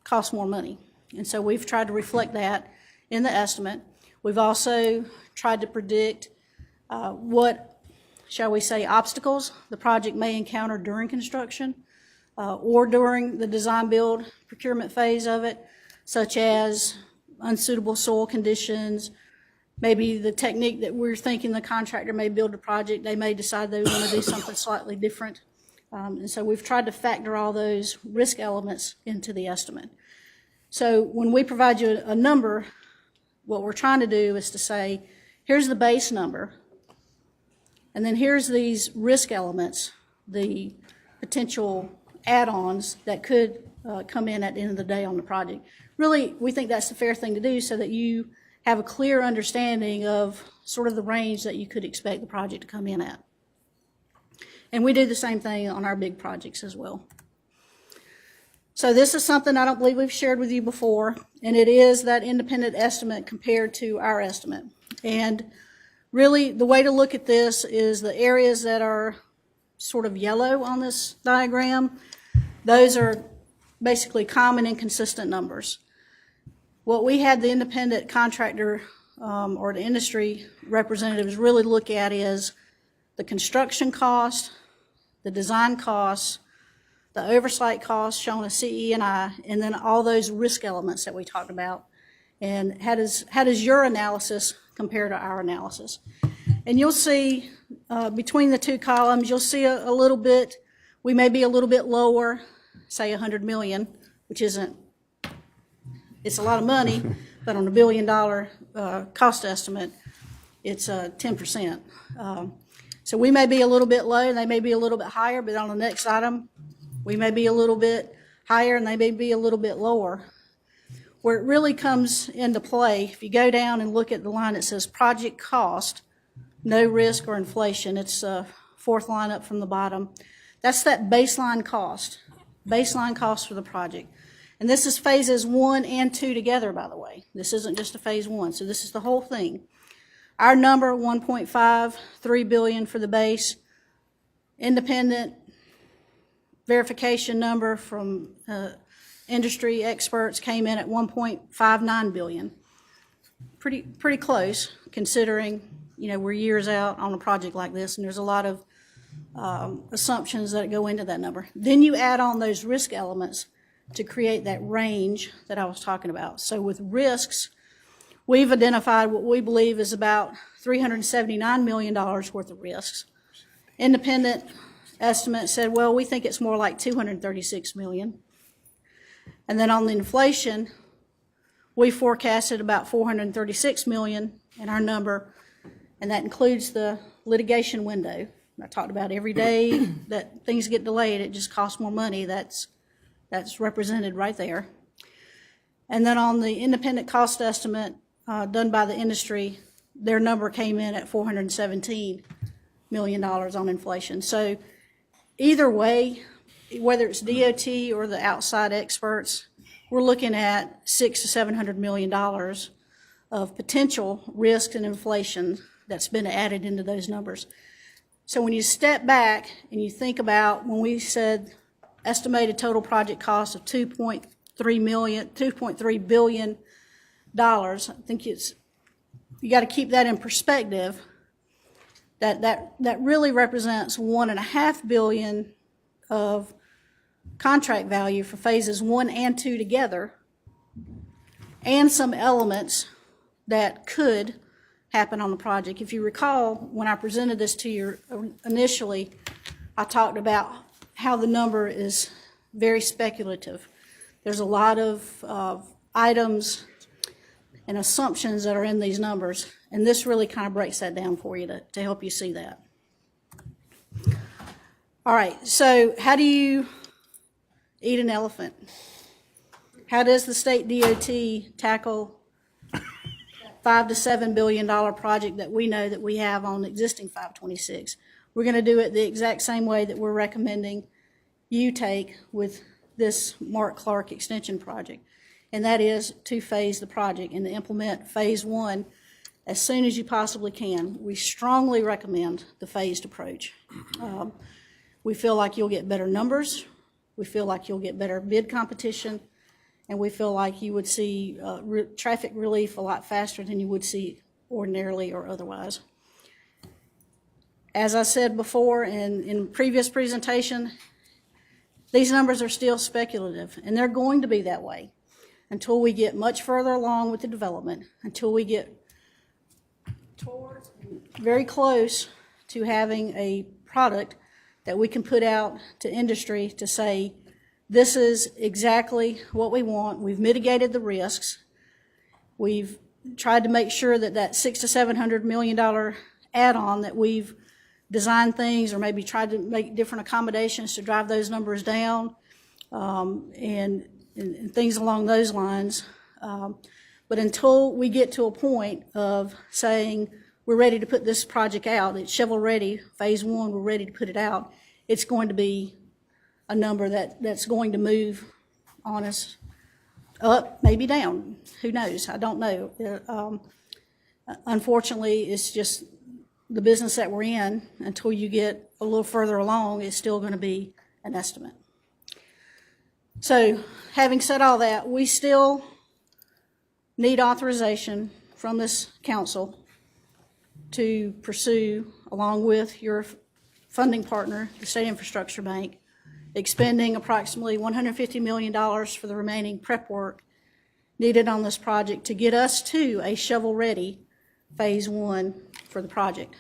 costs more money, and so we've tried to reflect that in the estimate. We've also tried to predict what, shall we say, obstacles the project may encounter during construction or during the design build procurement phase of it, such as unsuitable soil conditions, maybe the technique that we're thinking the contractor may build a project, they may decide they want to do something slightly different. And so we've tried to factor all those risk elements into the estimate. So when we provide you a number, what we're trying to do is to say, here's the base number, and then here's these risk elements, the potential add-ons that could come in at the end of the day on the project. Really, we think that's the fair thing to do so that you have a clear understanding of sort of the range that you could expect the project to come in at. And we do the same thing on our big projects as well. So this is something I don't believe we've shared with you before, and it is that independent estimate compared to our estimate. And really, the way to look at this is the areas that are sort of yellow on this diagram. Those are basically common and consistent numbers. What we had the independent contractor or the industry representatives really look at is the construction cost, the design costs, the oversight costs shown as CE&I, and then all those risk elements that we talked about. And how does your analysis compare to our analysis? And you'll see between the two columns, you'll see a little bit, we may be a little bit lower, say 100 million, which isn't, it's a lot of money, but on a $1 billion cost estimate, it's 10%. So we may be a little bit low, they may be a little bit higher, but on the next item, we may be a little bit higher and they may be a little bit lower. Where it really comes into play, if you go down and look at the line that says project cost, no risk or inflation, it's fourth line up from the bottom. That's that baseline cost for the project. And this is phases 1 and 2 together, by the way. This isn't just a phase 1, so this is the whole thing. Our number, $1.53 billion for the base. Independent verification number from industry experts came in at $1.59 billion. Pretty close, considering, we're years out on a project like this, and there's a lot of assumptions that go into that number. Then you add on those risk elements to create that range that I was talking about. So with risks, we've identified what we believe is about $379 million worth of risks. Independent estimate said, well, we think it's more like $236 million. And then on the inflation, we forecasted about $436 million in our number, and that includes the litigation window. I talked about every day that things get delayed, it just costs more money. That's represented right there. And then on the independent cost estimate done by the industry, their number came in at $417 million on inflation. So either way, whether it's DOT or the outside experts, we're looking at $600 to $700 million of potential risk and inflation that's been added into those numbers. So when you step back and you think about when we said estimated total project cost of $2.3 billion, I think you got to keep that in perspective. That really represents $1.5 billion of contract value for phases 1 and 2 together, and some elements that could happen on the project. If you recall, when I presented this to you initially, I talked about how the number is very speculative. There's a lot of items and assumptions that are in these numbers, and this really kind of breaks that down for you to help you see that. All right, so how do you eat an elephant? How does the state DOT tackle $5 to $7 billion project that we know that we have on existing 526? We're going to do it the exact same way that we're recommending you take with this Mark Clark extension project, and that is to phase the project and to implement phase 1 as soon as you possibly can. We strongly recommend the phased approach. We feel like you'll get better numbers, we feel like you'll get better bid competition, and we feel like you would see traffic relief a lot faster than you would see ordinarily or otherwise. As I said before in previous presentation, these numbers are still speculative, and they're going to be that way until we get much further along with the development, until we get towards very close to having a product that we can put out to industry to say, this is exactly what we want. We've mitigated the risks. We've tried to make sure that $600 to $700 million add-on that we've designed things or maybe tried to make different accommodations to drive those numbers down and things along those lines. But until we get to a point of saying we're ready to put this project out, it's shovel ready, phase 1, we're ready to put it out, it's going to be a number that's going to move on us, up, maybe down. Who knows? I don't know. Unfortunately, it's just the business that we're in. Until you get a little further along, it's still going to be an estimate. So, having said all that, we still need authorization from this council to pursue, along with your funding partner, the State Infrastructure Bank, expending approximately $150 million for the remaining prep work needed on this project to get us to a shovel-ready Phase 1 for the project.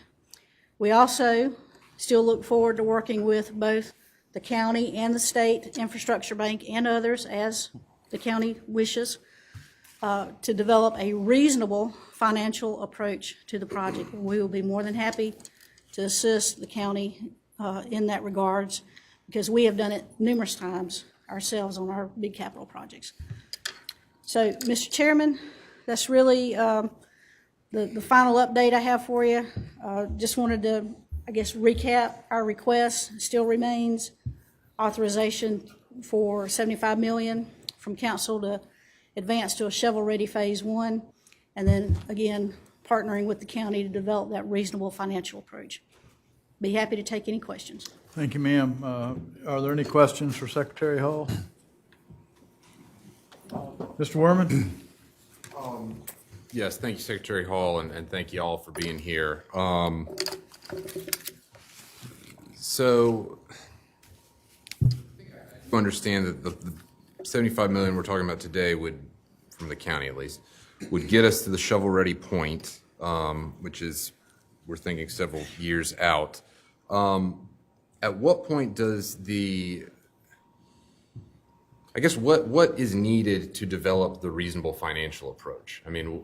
We also still look forward to working with both the county and the State Infrastructure Bank and others, as the county wishes, to develop a reasonable financial approach to the project. We will be more than happy to assist the county in that regards, because we have done it numerous times ourselves on our big capital projects. So, Mr. Chairman, that's really the final update I have for you. Just wanted to, I guess, recap our request. Still remains authorization for $75 million from council to advance to a shovel-ready Phase 1, and then, again, partnering with the county to develop that reasonable financial approach. Be happy to take any questions. Thank you, ma'am. Are there any questions for Secretary Hall? Mr. Werman? Yes, thank you, Secretary Hall, and thank you all for being here. So, I understand that the $75 million we're talking about today would, from the county at least, would get us to the shovel-ready point, which is, we're thinking several years out. At what point does I guess what is needed to develop the reasonable financial approach? I mean,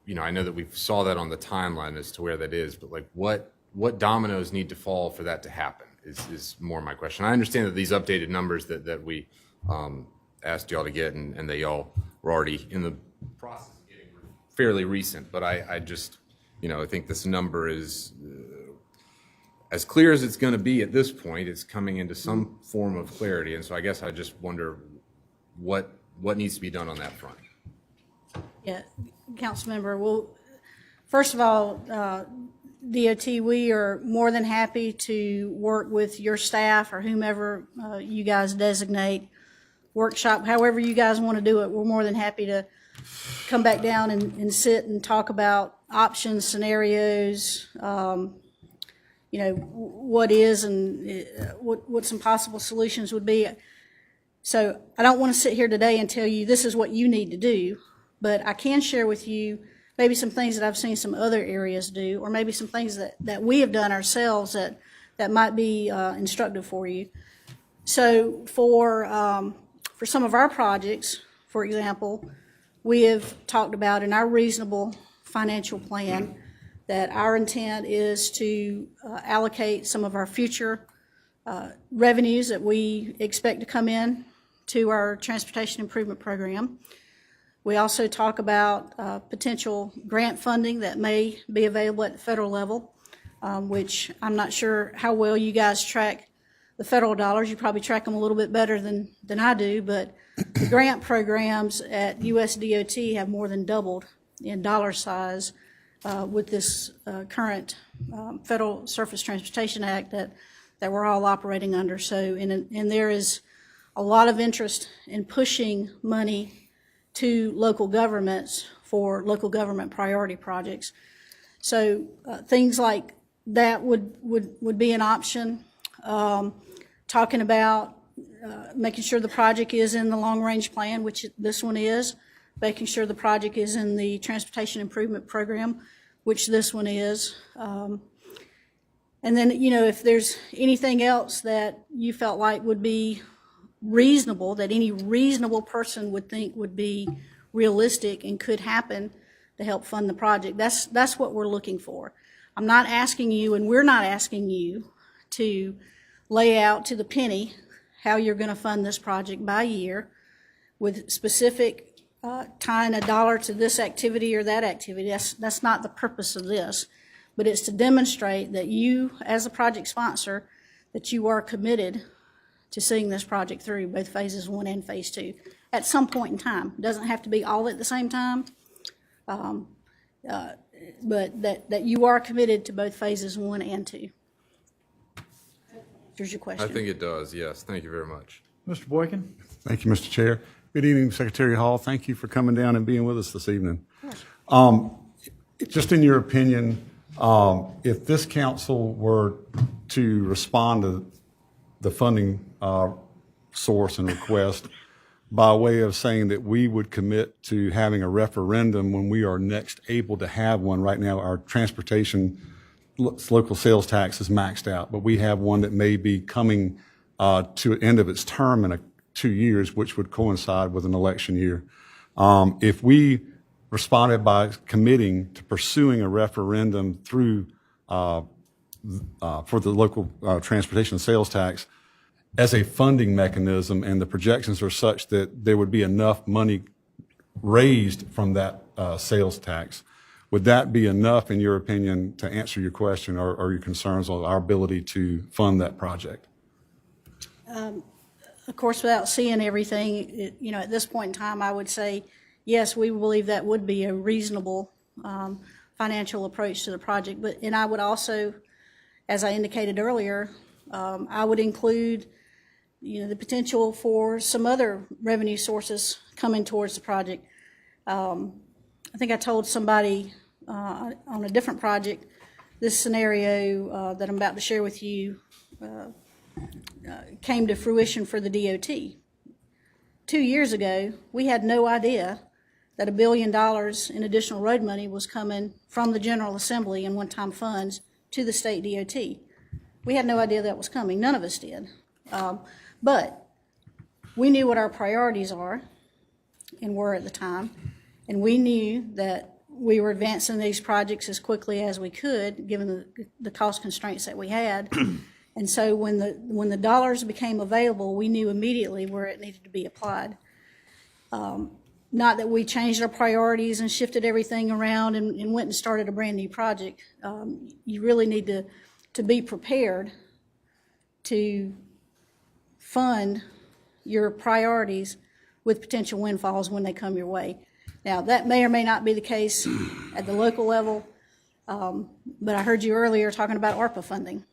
you know, I know that we saw that on the timeline as to where that is, but like what dominoes need to fall for that to happen is more my question. I understand that these updated numbers that we asked y'all to get and they all were already in the process of getting fairly recent, but I just, you know, I think this number is as clear as it's going to be at this point. It's coming into some form of clarity, and so I guess I just wonder what needs to be done on that front. Yeah, Councilmember, well, first of all, DOT, we are more than happy to work with your staff or whomever you guys designate, workshop, however you guys want to do it. We're more than happy to come back down and sit and talk about options, scenarios, you know, what is and what some possible solutions would be. So I don't want to sit here today and tell you this is what you need to do, but I can share with you maybe some things that I've seen some other areas do, or maybe some things that we have done ourselves that might be instructive for you. So for some of our projects, for example, we have talked about in our reasonable financial plan that our intent is to allocate some of our future revenues that we expect to come in to our transportation improvement program. We also talk about potential grant funding that may be available at the federal level, which I'm not sure how well you guys track the federal dollars. You probably track them a little bit better than I do, but the grant programs at US DOT have more than doubled in dollar size with this current Federal Surface Transportation Act that we're all operating under. So, and there is a lot of interest in pushing money to local governments for local government priority projects. So things like that would be an option. Talking about making sure the project is in the long-range plan, which this one is, making sure the project is in the transportation improvement program, which this one is. And then, you know, if there's anything else that you felt like would be reasonable, that any reasonable person would think would be realistic and could happen to help fund the project, that's what we're looking for. I'm not asking you, and we're not asking you, to lay out to the penny how you're going to fund this project by year with specific tying a dollar to this activity or that activity. That's not the purpose of this, but it's to demonstrate that you, as a project sponsor, that you are committed to seeing this project through, both phases 1 and phase 2, at some point in time. It doesn't have to be all at the same time, but that you are committed to both phases 1 and 2. Here's your question. I think it does, yes. Thank you very much. Mr. Boykin? Thank you, Mr. Chair. Good evening, Secretary Hall. Thank you for coming down and being with us this evening. Just in your opinion, if this council were to respond to the funding source and request by way of saying that we would commit to having a referendum when we are next able to have one. Right now, our transportation local sales tax is maxed out, but we have one that may be coming to an end of its term in 2 years, which would coincide with an election year. If we responded by committing to pursuing a referendum through for the local transportation sales tax as a funding mechanism, and the projections are such that there would be enough money raised from that sales tax, would that be enough, in your opinion, to answer your question or your concerns on our ability to fund that project? Of course, without seeing everything, at this point in time, I would say, yes, we believe that would be a reasonable financial approach to the project. And I would also, as I indicated earlier, I would include, the potential for some other revenue sources coming towards the project. I think I told somebody on a different project, this scenario that I'm about to share with you came to fruition for the DOT. 2 years ago, we had no idea that $1 billion in additional road money was coming from the General Assembly and one-time funds to the state DOT. We had no idea that was coming. None of us did. But we knew what our priorities are and were at the time, and we knew that we were advancing these projects as quickly as we could, given the cost constraints that we had. And so when the dollars became available, we knew immediately where it needed to be applied. Not that we changed our priorities and shifted everything around and went and started a brand new project. You really need to be prepared to fund your priorities with potential windfalls when they come your way. Now, that may or may not be the case at the local level, but I heard you earlier talking about ARPA funding.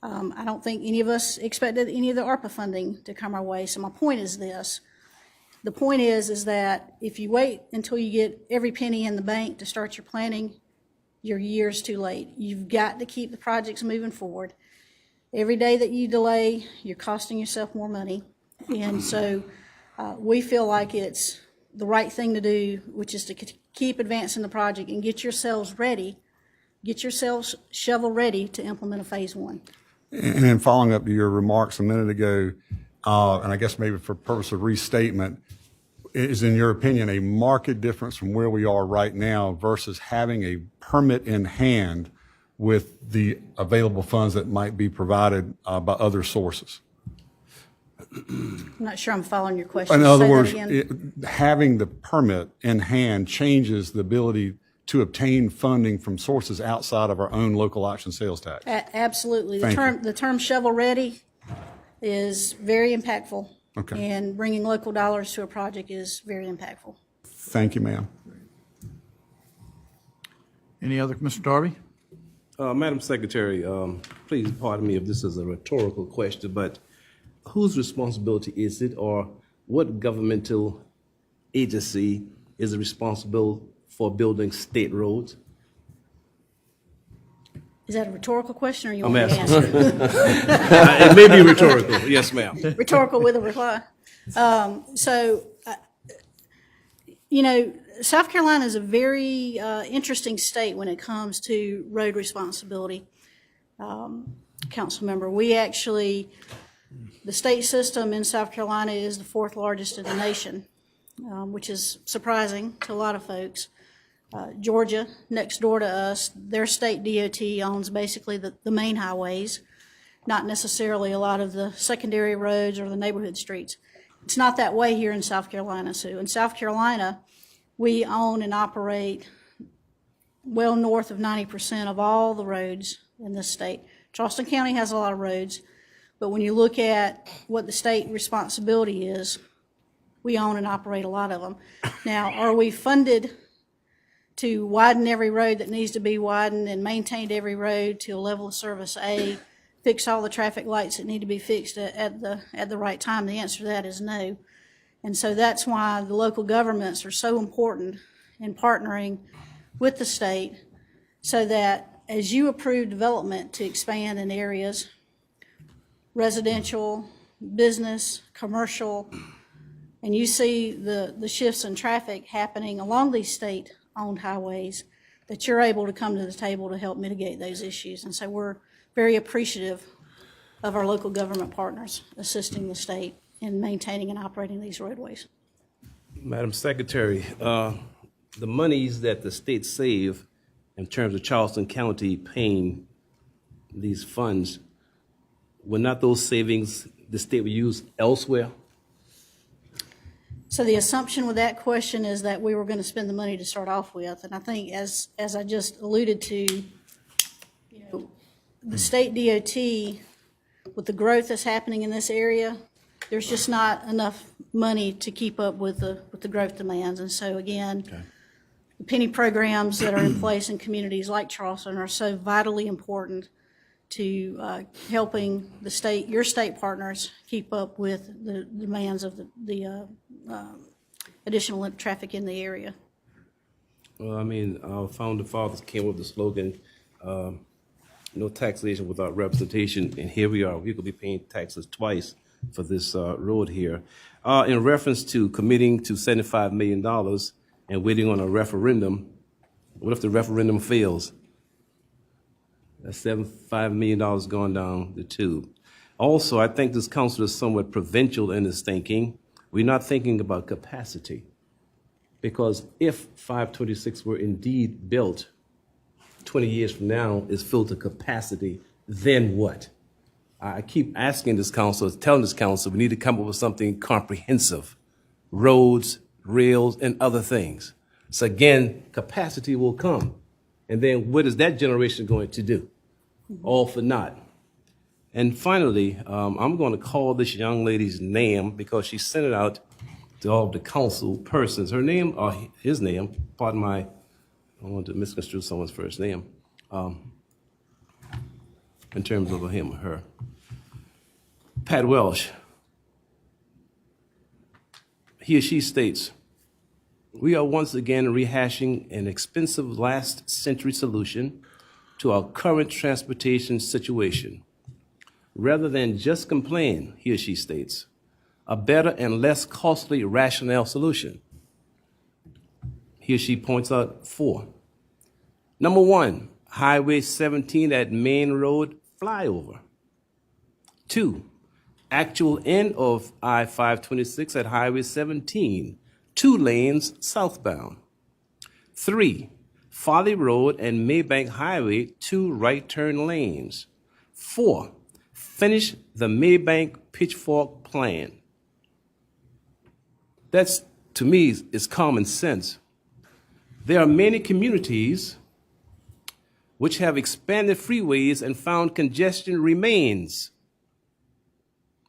I don't think any of us expected any of the ARPA funding to come our way, so my point is this. The point is that if you wait until you get every penny in the bank to start your planning, you're years too late. You've got to keep the projects moving forward. Every day that you delay, you're costing yourself more money. And so we feel like it's the right thing to do, which is to keep advancing the project and get yourselves ready, get yourselves shovel ready to implement a phase 1. And then following up to your remarks a minute ago, and I guess maybe for purpose of restatement, is, in your opinion, a marked difference from where we are right now versus having a permit in hand with the available funds that might be provided by other sources? I'm not sure I'm following your question. In other Say words, that again. having the permit in hand changes the ability to obtain funding from sources outside of our own local option sales tax. Absolutely. Thank you. The term shovel ready is very impactful. Okay. And bringing local dollars to a project is very impactful. Thank you, ma'am. Any other, Mr. Darby? Madam Secretary, please pardon me if this is a rhetorical question, but whose responsibility is it, or what governmental agency is responsible for building state roads? Is that a rhetorical question, or you want me to asking. answer? It may be rhetorical. Yes, ma'am. Rhetorical with a reply. South Carolina is a very interesting state when it comes to road responsibility. Council member, the state system in South Carolina is the 4th largest in the nation, which is surprising to a lot of folks. Georgia, next door to us, their state DOT owns basically the main highways, not necessarily a lot of the secondary roads or the neighborhood streets. It's not that way here in South Carolina. So in South Carolina, we own and operate well north of 90% of all the roads in this state. Charleston County has a lot of roads, But when you look at what the state responsibility is, we own and operate a lot of them. Now, are we funded to widen every road that needs to be widened and maintain every road to a level of service A, fix all the traffic lights that need to be fixed at the right time? The answer to that is no. And so that's why the local governments are so important in partnering with the state, so that as you approve development to expand in areas, residential, business, commercial, and you see the shifts in traffic happening along these state-owned highways, that you're able to come to the table to help mitigate those issues. And so we're very appreciative of our local government partners assisting the state in maintaining and operating these roadways. Madam Secretary, the monies that the state save in terms of Charleston County paying these funds, were not those savings the state would use elsewhere? So the assumption with that question is that we were going to spend the money to start off with. And I think as I just alluded to, the state DOT, with the growth that's happening in this area, there's just not enough money to keep up with the growth demands. And so again, the penny programs that are in place in communities like Charleston are so vitally important to helping the state, your state partners, keep up with the demands of the additional traffic in the area. Well, I mean, our founding fathers came up with the slogan, no taxation without representation, and here we are. We could be paying taxes twice for this road here. In reference to committing to $75 million and waiting on a referendum, what if the referendum fails? That's $75 million gone down the tube. Also, I think this council is somewhat provincial in its thinking. We're not thinking about capacity, because if 526 were indeed built 20 years from now, is filled to capacity, then what? I keep asking this council, telling this council, we need to come up with something comprehensive. Roads, rails, and other things. So again, capacity will come. And then what is that generation going to do? All for naught. And finally, I'm going to call this young lady's name because she sent it out to all of the council persons. Her name, or his name, pardon my, I don't want to misconstrue someone's first name, in terms of a him or her. Pat Welsh. He or she states, we are once again rehashing an expensive last century solution to our current transportation situation. Rather than just complain, he or she states, a better and less costly rationale solution. He or she points out 4. Number 1, Highway 17 at Main Road flyover. 2, actual end of I-526 at Highway 17, 2 lanes southbound. 3, Folly Road and Maybank Highway, 2 right turn lanes. 4, finish the Maybank Pitchfork plan. That's, to me, is common sense. There are many communities which have expanded freeways and found congestion remains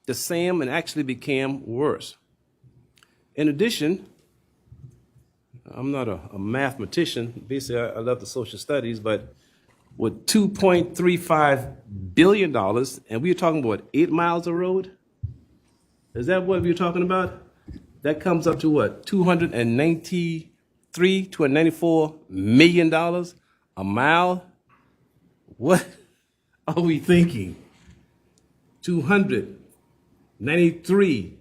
the same and actually became worse. In addition, I'm not a mathematician. Basically, I love the social studies, but with $2.35 billion, and we're talking about 8 miles of road? Is that what we're talking about? That comes up to what, $294 million a mile? What are we thinking? $293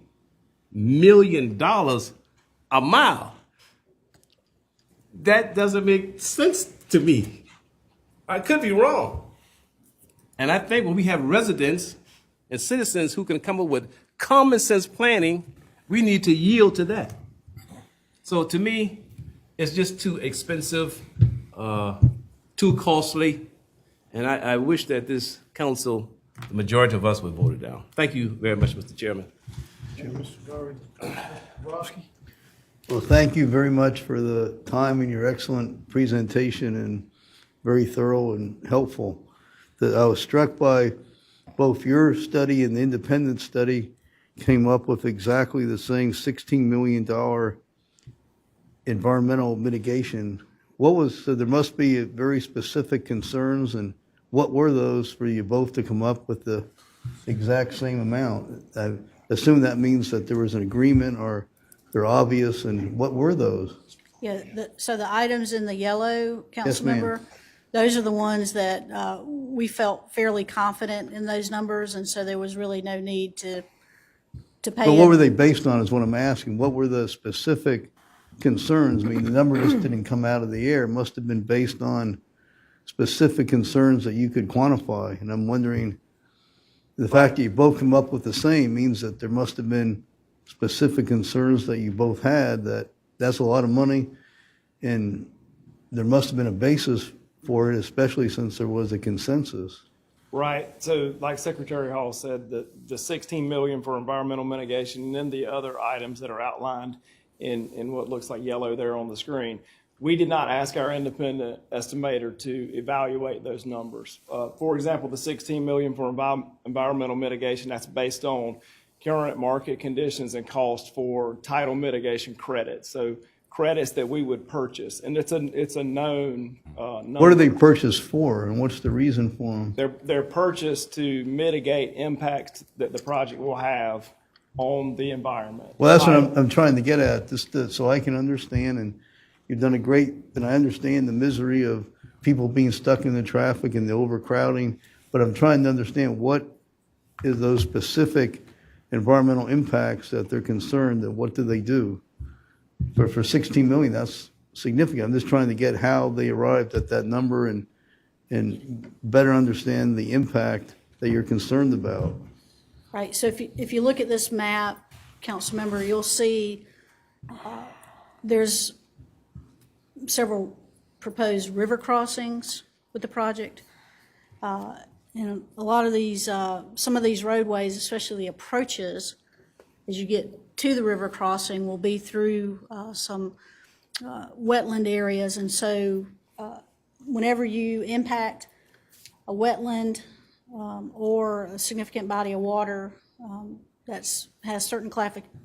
million a mile. That doesn't make sense to me. I could be wrong. And I think when we have residents and citizens who can come up with common sense planning, we need to yield to that. So to me, it's just too expensive, too costly, and I wish that this council, the majority of us, would vote it down. Thank you very much, Mr. Chairman. Well, thank you very much for the time and your excellent presentation, and very thorough and helpful. I was struck by both your study and the independent study came up with exactly the same $16 million environmental mitigation. So there must be very specific concerns, and what were those for you both to come up with the exact same amount? I assume that means that there was an agreement or they're obvious, and what were those? Yeah, so the items in the yellow, Yes, ma'am. Councilmember, those are the ones that we felt fairly confident in those numbers, and so there was really no need to pay. But what were they based on is what I'm asking. What were the specific concerns? I mean, the number just didn't come out of the air. It must have been based on specific concerns that you could quantify. And I'm wondering, the fact that you both come up with the same means that there must have been specific concerns that you both had. That's a lot of money, and there must have been a basis for it, especially since there was a consensus. Right. So like Secretary Hall said, the 16 million for environmental mitigation, and then the other items that are outlined in what looks like yellow there on the screen. We did not ask our independent estimator to evaluate those numbers. For example, the 16 million for environmental mitigation, that's based on current market conditions and cost for tidal mitigation credits. So credits that we would purchase, and it's a known number. What are they purchased for, and what's the reason for them? They're purchased to mitigate impacts that the project will have on the environment. Well, that's what I'm trying to get at, so I can understand, and you've done and I understand the misery of people being stuck in the traffic and the overcrowding, but I'm trying to understand what is those specific environmental impacts that they're concerned that what do they do? For 16 million, that's significant. I'm just trying to get how they arrived at that number and better understand the impact that you're concerned about. Right, so if you look at this map, Councilmember, you'll see there's several proposed river crossings with the project. And a lot of these, some of these roadways, especially the approaches, as you get to the river crossing, will be through some wetland areas. And so whenever you impact a wetland or a significant body of water that has certain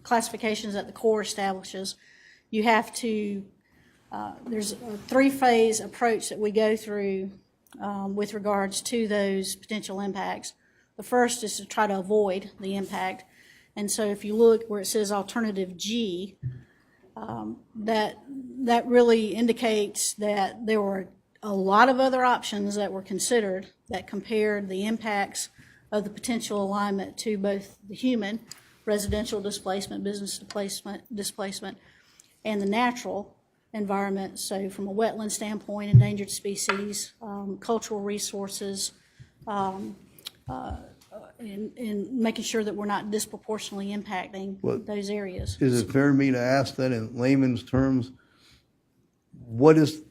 classifications that the Corps establishes, you have to, there's a three-phase approach that we go through with regards to those potential impacts. The first is to try to avoid the impact. And so if you look where it says alternative G, that really indicates that there were a lot of other options that were considered that compared the impacts of the potential alignment to both the human, residential displacement, business displacement, and the natural environment. So from a wetland standpoint, endangered species, cultural resources, in making sure that we're not disproportionately impacting those areas. Is it fair to me to ask that in layman's terms, what is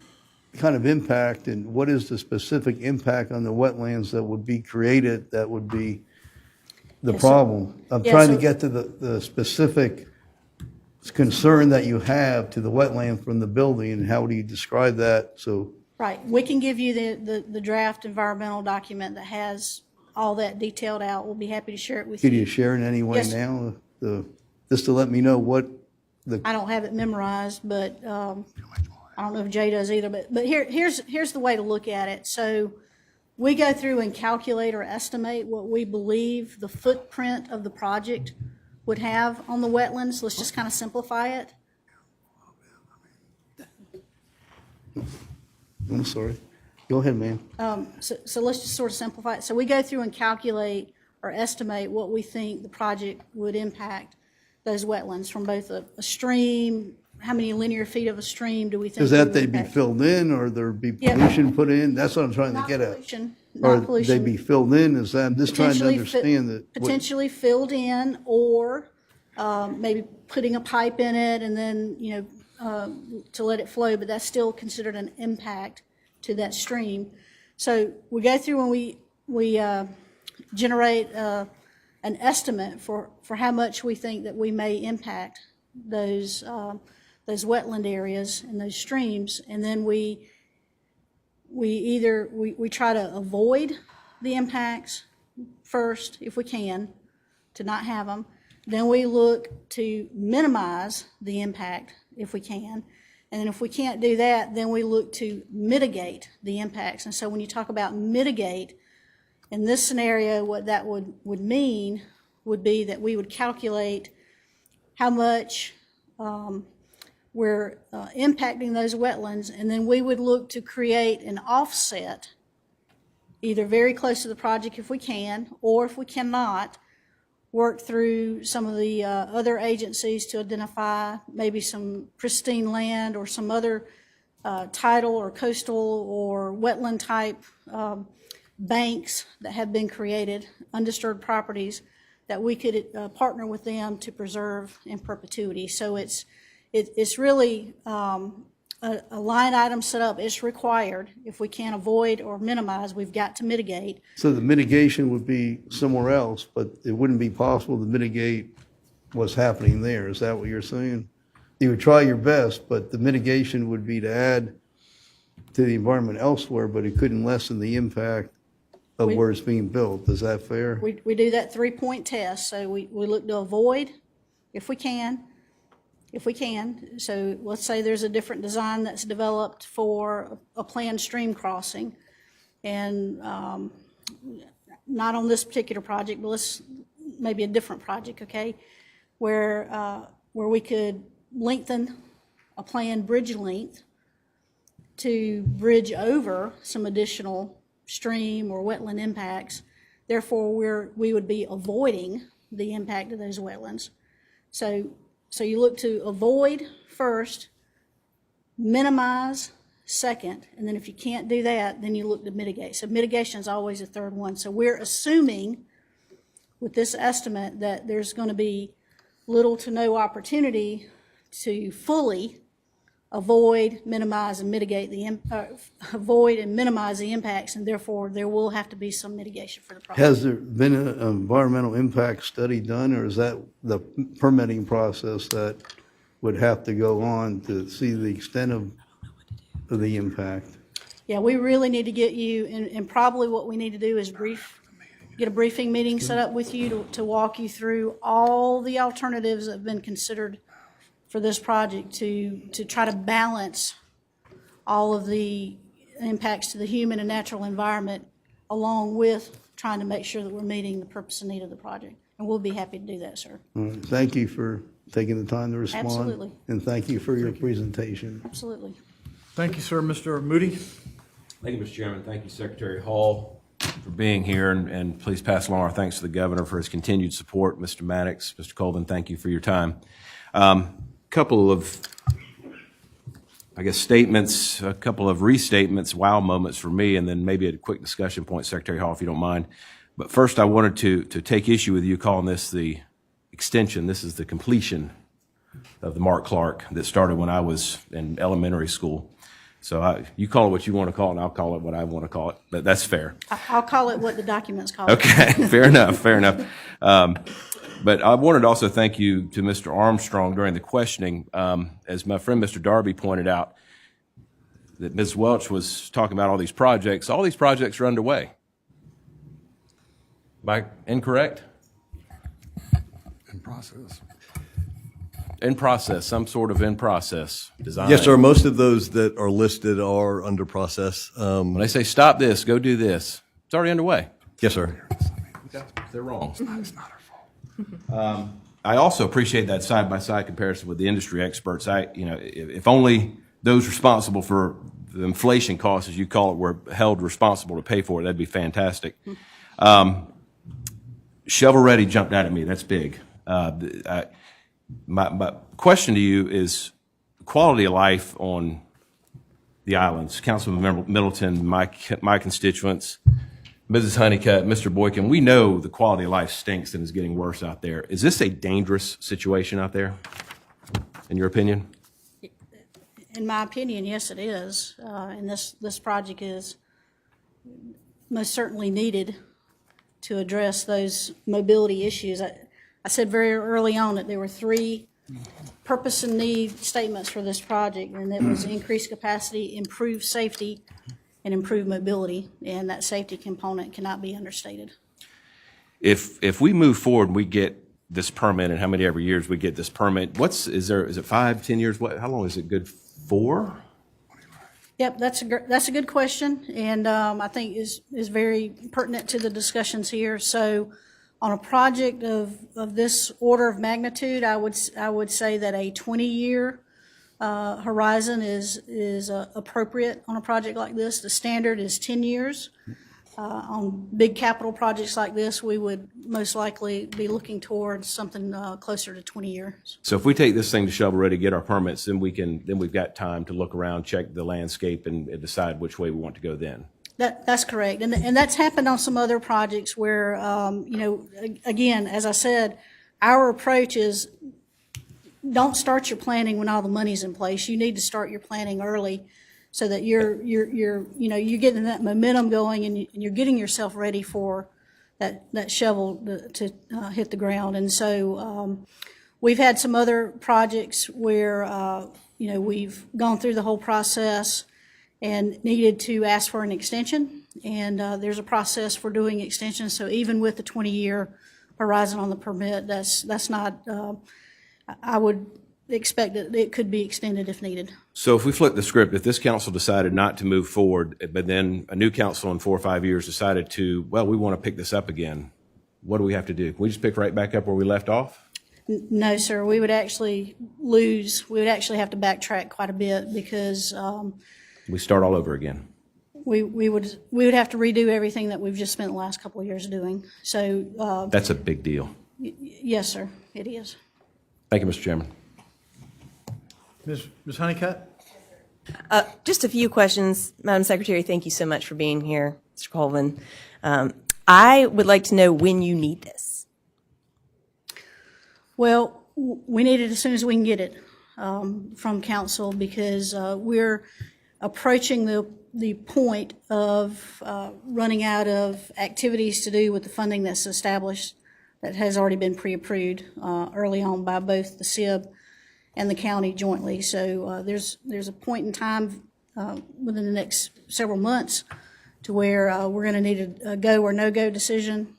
kind of impact and what is the specific impact on the wetlands that would be created that would be the problem? I'm trying to get to the specific concern that you have to the wetland from the building, and how do you describe that? So right, we can give you the draft environmental document that has all that detailed out. We'll be happy to share it with you. could you share in any way now, just to let me know what the... I don't have it memorized, but I don't know if Jay does either. But here's the way to look at it. So we go through and calculate or estimate what we believe the footprint of the project would have on the wetlands. Let's just kind of simplify it. I'm sorry. Go ahead, ma'am. So let's just sort of simplify it. So we go through and calculate or estimate what we think the project would impact those wetlands from both a stream, how many linear feet of a stream do we think? Is that they'd be filled in, or there'd be pollution put in? That's what I'm trying to get at. Or they'd be filled in, is that, I'm just trying to understand that. Potentially filled in, or maybe putting a pipe in it and then, to let it flow, but that's still considered an impact to that stream. So we go through and we generate an estimate for how much we think that we may impact those wetland areas and those streams, and then we try to avoid the impacts, first, if we can, to not have them. Then we look to minimize the impact if we can. And then if we can't do that, then we look to mitigate the impacts. And so when you talk about mitigate, in this scenario, what that would mean would be that we would calculate how much we're impacting those wetlands, and then we would look to create an offset, either very close to the project if we can, or if we cannot, work through some of the other agencies to identify maybe some pristine land or some other tidal or coastal or wetland type banks that have been created, undisturbed properties, that we could partner with them to preserve in perpetuity. So it's really a line item set up. It's required. If we can't avoid or minimize, we've got to mitigate. So the mitigation would be somewhere else, but it wouldn't be possible to mitigate what's happening there. Is that what you're saying? You would try your best, but the mitigation would be to add to the environment elsewhere, but it couldn't lessen the impact of where it's being built. Is that fair? We do that 3-point test. So we look to avoid if we can. So let's say there's a different design that's developed for a planned stream crossing, and not on this particular project, but maybe a different project, okay, where we could lengthen a planned bridge length to bridge over some additional stream or wetland impacts. Therefore, we would be avoiding the impact of those wetlands. So you look to avoid first, minimize second, and then if you can't do that, then you look to mitigate. So mitigation is always a third one. So we're assuming with this estimate that there's going to be little to no opportunity to fully avoid, minimize, and mitigate avoid and minimize the impacts, and therefore there will have to be some mitigation for the project. Has there been an environmental impact study done, or is that the permitting process that would have to go on to see the extent of the impact? Yeah, we really need to get you, and probably what we need to do is get a briefing meeting set up with you to walk you through all the alternatives that have been considered for this project to try to balance all of the impacts to the human and natural environment, along with trying to make sure that we're meeting the purpose and need of the project. And we'll be happy to do that, sir. Thank you for taking the time to respond. Absolutely. And thank you for your presentation. Absolutely. Thank you, sir. Mr. Moody? Thank you, Mr. Chairman. Thank you, Secretary Hall, for being here, and please pass along our thanks to the governor for his continued support. Mr. Maddox, Mr. Colvin, thank you for your time. Couple of, I guess, statements, a couple of restatements, wow moments for me, and then maybe a quick discussion point, Secretary Hall, if you don't mind. But first, I wanted to take issue with you calling this the extension. This is the completion of the Mark Clark that started when I was in elementary school. So you call it what you want to call it, and I'll call it what I want to call it. That's fair. I'll call it what the documents call it. Okay, fair enough, fair enough. But I wanted to also thank you to Mr. Armstrong during the questioning. As my friend Mr. Darby pointed out, that Ms. Welch was talking about all these projects. All these projects are underway. Am I incorrect? In process. In process, some sort of in process design. Yes, sir. Most of those that are listed are under process. When they say stop this, go do this, it's already underway. Yes, sir. Okay. They're wrong. It's not our fault. I also appreciate that side-by-side comparison with the industry experts. If only those responsible for the inflation costs, as you call it, were held responsible to pay for it, that'd be fantastic. Shovel-ready jumped out at me. That's big. My question to you is quality of life on the islands. Councilman Middleton, my constituents, Mrs. Honeycutt, Mr. Boykin, we know the quality of life stinks and is getting worse out there. Is this a dangerous situation out there, in your opinion? In my opinion, yes, it is. And this project is most certainly needed to address those mobility issues. I said very early on that there were 3 purpose and need statements for this project, and that was increased capacity, improved safety, and improved mobility, and that safety component cannot be understated. If we move forward and we get this permit, and how many every years we get this permit, is it 5, 10 years? How long is it good for? Yep, that's a good question, and I think is very pertinent to the discussions here. So, on a project of this order of magnitude, I would say that a 20-year horizon is appropriate on a project like this. The standard is 10 years. On big capital projects like this, we would most likely be looking towards something closer to 20 years. So if we take this thing to shovel ready, get our permits, then we've got time to look around, check the landscape, and decide which way we want to go then. That's correct, and that's happened on some other projects where, again, as I said, our approach is don't start your planning when all the money's in place. You need to start your planning early, so that you're getting that momentum going, and you're getting yourself ready for that shovel to hit the ground. And so we've had some other projects where we've gone through the whole process and needed to ask for an extension, and there's a process for doing extensions. So even with the 20-year horizon on the permit, that's not. I would expect that it could be extended if needed. So if we flip the script, if this council decided not to move forward, but then a new council in 4 or 5 years decided to, well, we want to pick this up again, what do we have to do? We just pick right back up where we left off? No, sir. We would actually lose. We would actually have to backtrack quite a bit because We start all over again. we would have to redo everything that we've just spent the last couple of years doing. So That's a big deal. yes, sir, it is. Thank you, Mr. Chairman. Ms. Honeycutt? Just a few questions. Madam Secretary, thank you so much for being here. Mr. Colvin. I would like to know when you need this. Well, we need it as soon as we can get it from council because we're approaching the point of running out of activities to do with the funding that's established that has already been pre-approved early on by both the SIB and the county jointly. So there's a point in time within the next several months to where we're going to need a go or no-go decision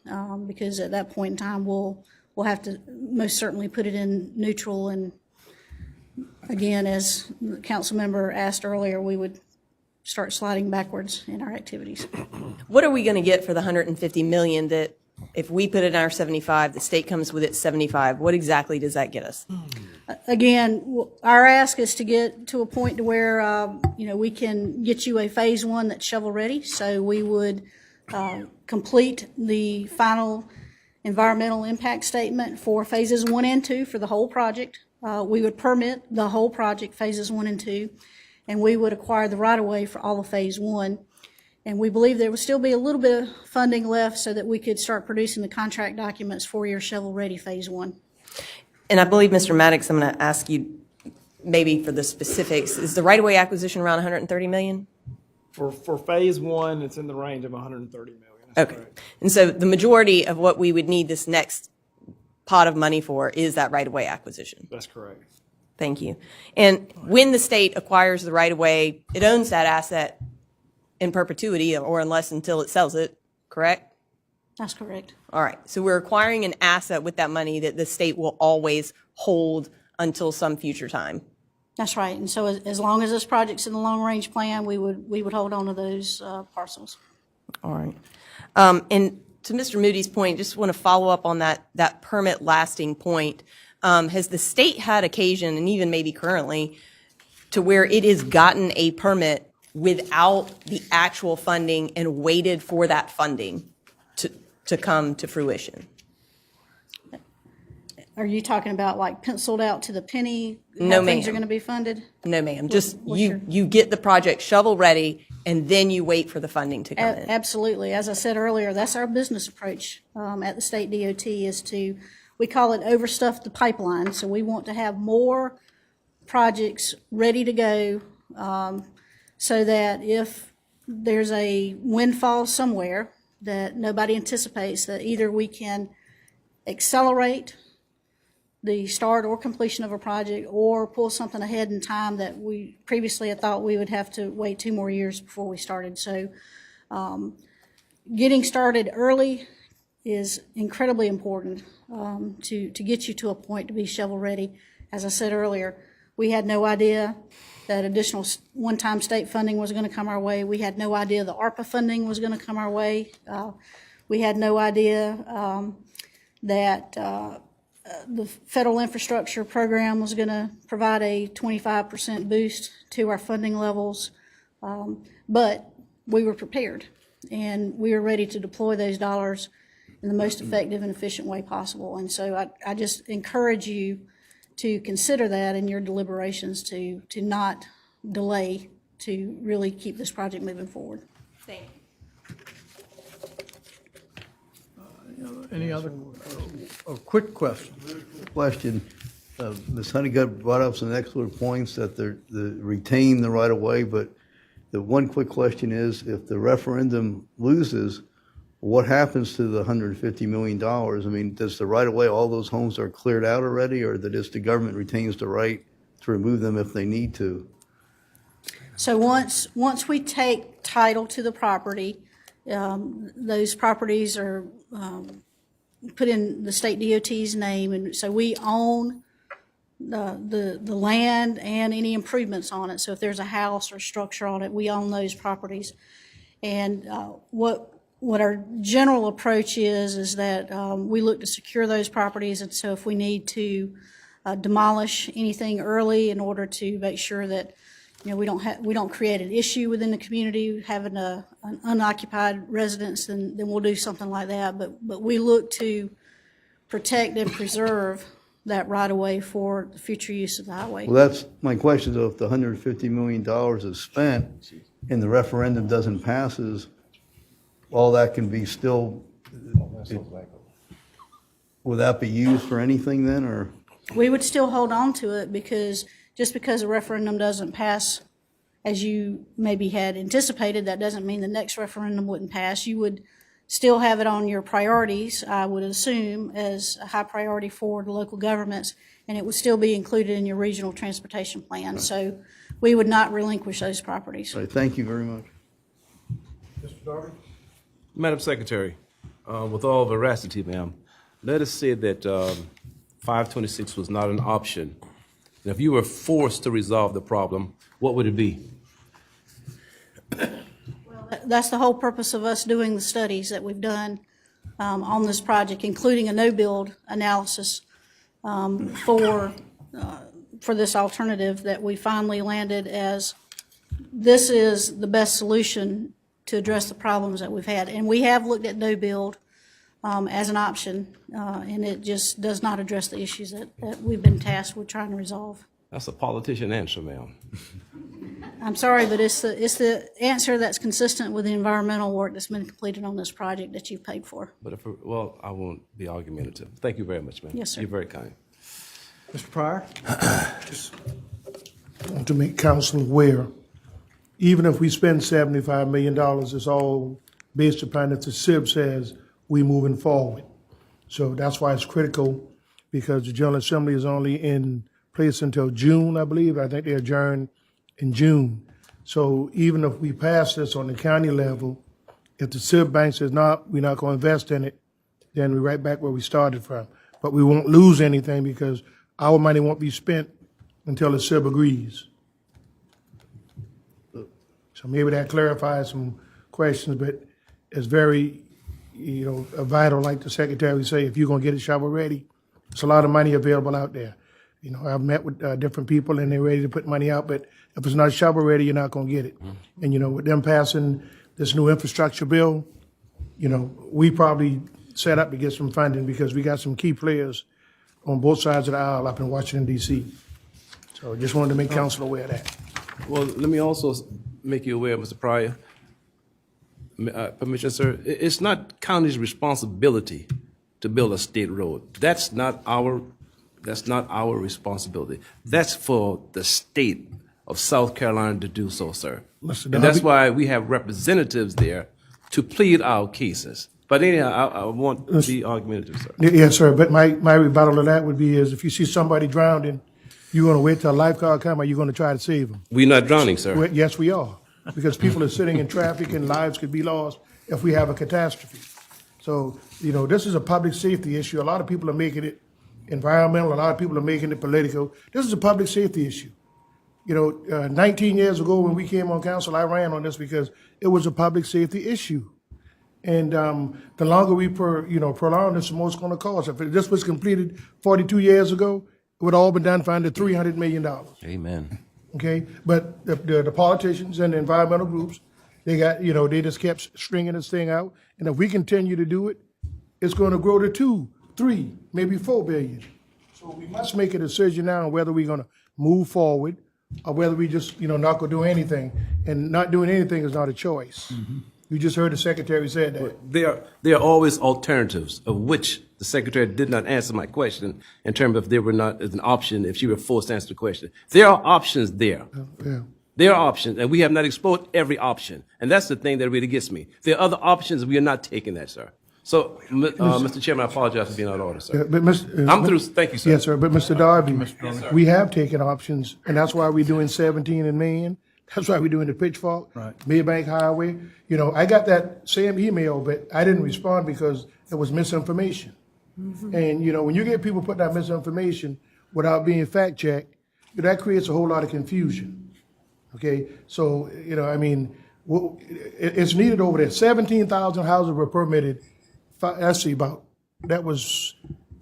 because at that point in time we'll have to most certainly put it in neutral. And again, as the council member asked earlier, we would start sliding backwards in our activities. What are we going to get for the $150 million that if we put it in our 75, the state comes with its 75? What exactly does that get us? Again, our ask is to get to a point to where, we can get you a phase one that's shovel ready. So we would complete the final environmental impact statement for phases 1 and 2 for the whole project. We would permit the whole project, phases 1 and 2, and we would acquire the right-of-way for all of phase 1. And we believe there would still be a little bit of funding left so that we could start producing the contract documents for your shovel-ready phase 1. And I believe, Mr. Maddox, I'm going to ask you maybe for the specifics. Is the right-of-way acquisition around $130 million? For phase one, it's in the range of $130 million. That's Okay. correct. And so the majority of what we would need this next pot of money for is that right-of-way acquisition. That's correct. Thank you. And when the state acquires the right-of-way, it owns that asset in perpetuity or until it sells it, correct? That's correct. All right. So we're acquiring an asset with that money that the state will always hold until some future time. That's right. And so as long as this project's in the long-range plan, we would hold on to those parcels. All right. And to Mr. Moody's point, just want to follow up on that permit lasting point. Has the state had occasion, and even maybe currently, to where it has gotten a permit without the actual funding and waited for that funding to come to fruition? Are you talking about like penciled out to the penny? No, how things ma'am. are going to be funded? No, ma'am. Just what's your- you get the project shovel ready, and then you wait for the funding to come in. Absolutely. As I said earlier, that's our business approach at the state DOT is we call it overstuff the pipeline. So we want to have more projects ready to go so that if there's a windfall somewhere that nobody anticipates, that either we can accelerate the start or completion of a project or pull something ahead in time that we previously had thought we would have to wait 2 more years before we started. So getting started early is incredibly important to get you to a point to be shovel-ready. As I said earlier, we had no idea that additional one-time state funding was going to come our way. We had no idea the ARPA funding was going to come our way. We had no idea that the federal infrastructure program was going to provide a 25% boost to our funding levels. But we were prepared, and we were ready to deploy those dollars in the most effective and efficient way possible. And so I just encourage you to consider that in your deliberations, to not delay, to really keep this project moving forward. Thank you. Any other, a quick question? Question. Ms. Honeycutt brought up some excellent points that they retain the right of way, but the one quick question is, if the referendum loses, what happens to the $150 million? I mean, does the right of way, all those homes are cleared out already, or that the government retains the right to remove them if they need to? So once we take title to the property, those properties are put in the state DOT's name, and so we own the land and any improvements on it. So if there's a house or structure on it, we own those properties. And what our general approach is that we look to secure those properties, and so if we need to demolish anything early in order to make sure that we don't create an issue within the community having an unoccupied residence, then we'll do something like that. But we look to protect and preserve that right of way for the future use of the highway. Well, that's my question, though. If the $150 million is spent and the referendum doesn't pass, all that can be still, will that be used for anything then, or? We would still hold on to it, because just because a referendum doesn't pass as you maybe had anticipated, that doesn't mean the next referendum wouldn't pass. You would still have it on your priorities, I would assume, as a high priority for the local governments, and it would still be included in your regional transportation plan. So we would not relinquish those properties. All right, thank you very much. Mr. Darby? Madam Secretary, with all veracity, ma'am, let us say that 526 was not an option. And if you were forced to resolve the problem, what would it be? That's the whole purpose of us doing the studies that we've done on this project, including a no-build analysis for this alternative that we finally landed as this is the best solution to address the problems that we've had. And we have looked at no-build as an option, and it just does not address the issues that we've been tasked with trying to resolve. That's a politician answer, ma'am. I'm sorry, but it's the answer that's consistent with the environmental work that's been completed on this project that you've paid for. But well, I won't be argumentative. Thank you very much, ma'am. Yes, sir. You're very kind. Mr. Pryor? Just want to make council aware, even if we spend $75 million, it's all based upon if the SIB says we're moving forward. So that's why it's critical, because the General Assembly is only in place until June, I believe. I think they adjourn in June. So even if we pass this on the county level, if the SIB bank says, no, we're not going to invest in it, then we're right back where we started from. But we won't lose anything, because our money won't be spent until the SIB agrees. So maybe that clarifies some questions, but it's very, vital, like the secretary say, if you're going to get it shovel ready, there's a lot of money available out there. I've met with different people, and they're ready to put money out, but if it's not shovel ready, you're not going to get it. And, with them passing this new infrastructure bill, we probably set up to get some funding, because we got some key players on both sides of the aisle up in Washington, D.C. So just wanted to make council aware of that. Well, let me also make you aware, Mr. Pryor, permission, sir, it's not county's responsibility to build a state road. That's not our responsibility. That's for the state of South Carolina to do so, sir. And that's why we have representatives there to plead our cases. But anyhow, I won't be argumentative, sir. Yes, sir, but my rebuttal to that would be is if you see somebody drowning, you going to wait till a lifeguard come, or you going to try to save them? We're not drowning, sir. Well, yes, we are, because people are sitting in traffic and lives could be lost if we have a catastrophe. So, this is a public safety issue. A lot of people are making it environmental, a lot of people are making it political. This is a public safety issue. 19 years ago when we came on council, I ran on this because it was a public safety issue. And the longer we prolong this, the more it's going to cost. If this was completed 42 years ago, it would have all been done for under $300 million. Amen. Okay, but the politicians and the environmental groups, they just kept stringing this thing out. And if we continue to do it, it's going to grow to 2, 3, maybe 4 billion. So we must make a decision now on whether we're going to move forward or whether we just, not going to do anything. And not doing anything is not a choice. Mm-hmm. You just heard the secretary said that. There are always alternatives, of which the secretary did not answer my question in terms of there were not as an option if she were forced to answer the question. There are options there. Yeah. There are options, and we have not explored every option. And that's the thing that really gets me. There are other options, we are not taking that, sir. So, Mr. Chairman, I apologize for being out of order, sir. But I'm through. Thank you, sir. Yes, sir. But Mr. Darby, we have taken options, and that's why we're doing 17 in Maine. That's why we're doing the Pitchfork, Maybank Highway. I got that same email, but I didn't respond because it was misinformation. Mm-hmm. And, when you get people putting out misinformation without being fact-checked, that creates a whole lot of confusion. Okay? So, it's needed over there. 17,000 houses were permitted, that was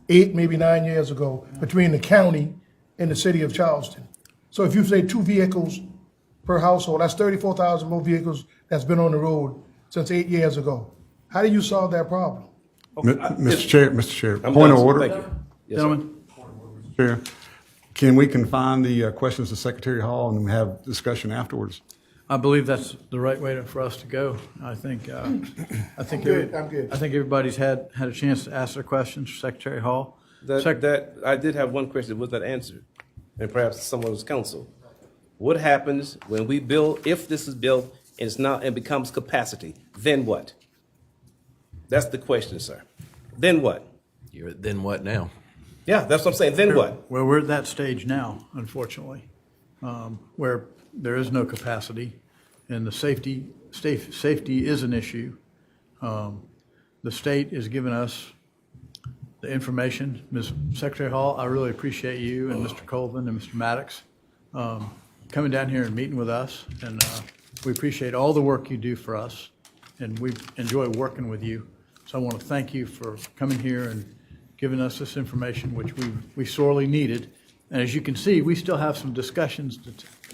8, maybe 9 years ago, between the county and the city of Charleston. So if you say 2 vehicles per household, that's 34,000 more vehicles that's been on the road since 8 years ago. How do you solve that problem? Mr. Chair, I'm point done, of sir. order. Thank you. Yes, Gentlemen, Chair, can we confine the questions to Secretary Hall and have discussion afterwards? I believe that's the right way for us to go. I think I'm good. I think everybody's had a chance to ask their questions, Secretary Hall. I did have one question that was not answered, and perhaps someone's counsel. What happens when we build, if this is built and becomes capacity, then what? That's the question, sir. Then what? Then what now? Yeah, that's what I'm saying. Then what? Well, we're at that stage now, unfortunately, where there is no capacity, and the safety is an issue. The state is giving us the information. Ms. Secretary Hall, I really appreciate you and Mr. Colvin and Mr. Maddox coming down here and meeting with us, and we appreciate all the work you do for us, and we enjoy working with you. So I want to thank you for coming here and giving us this information, which we sorely needed. And as you can see, we still have some discussions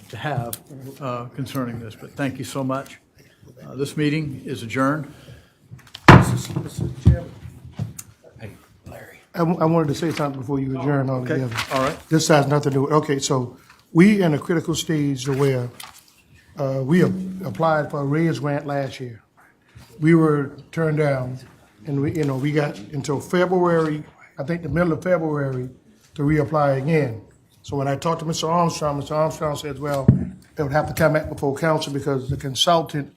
to have concerning this, but thank you so much. This meeting is adjourned. Mr. Chairman. Hey, Larry. I wanted to say something before you adjourn altogether. All right. This has nothing to do with, okay, so we in a critical stage where we applied for a raise grant last year. We were turned down, and we got until February, I think the middle of February, to reapply again. So when I talked to Mr. Armstrong says, well, it would have to come back before council because the consultant,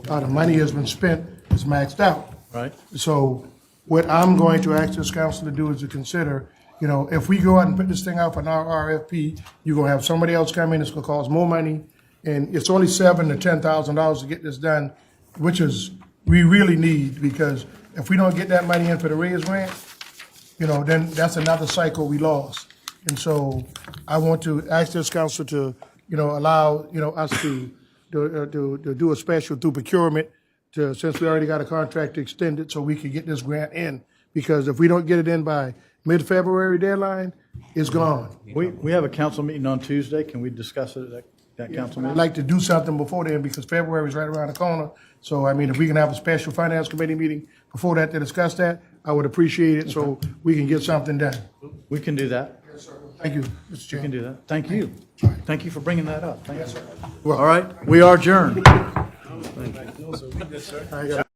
the money has been spent, is maxed out. Right. So what I'm going to ask this council to do is to consider, if we go out and put this thing out for an RFP, you're going to have somebody else come in, it's going to cost more money, and it's only $7,000 to $10,000 to get this done, which is, we really need, because if we don't get that money in for the raise grant, then that's another cycle we lost. And so I want to ask this council to, allow, us to do a special through procurement since we already got a contract extended so we can get this grant in. Because if we don't get it in by mid-February deadline, it's gone. We have a council meeting on Tuesday. Can we discuss it at that council meeting? I'd like to do something before then because February is right around the corner. So, if we can have a special finance committee meeting before that to discuss that, I would appreciate it so we can get something done. We can do that. Thank you, Mr. We Chairman. can do that. Thank you. Thank you for bringing that up. Thank you. Well, All right, we are adjourned. I got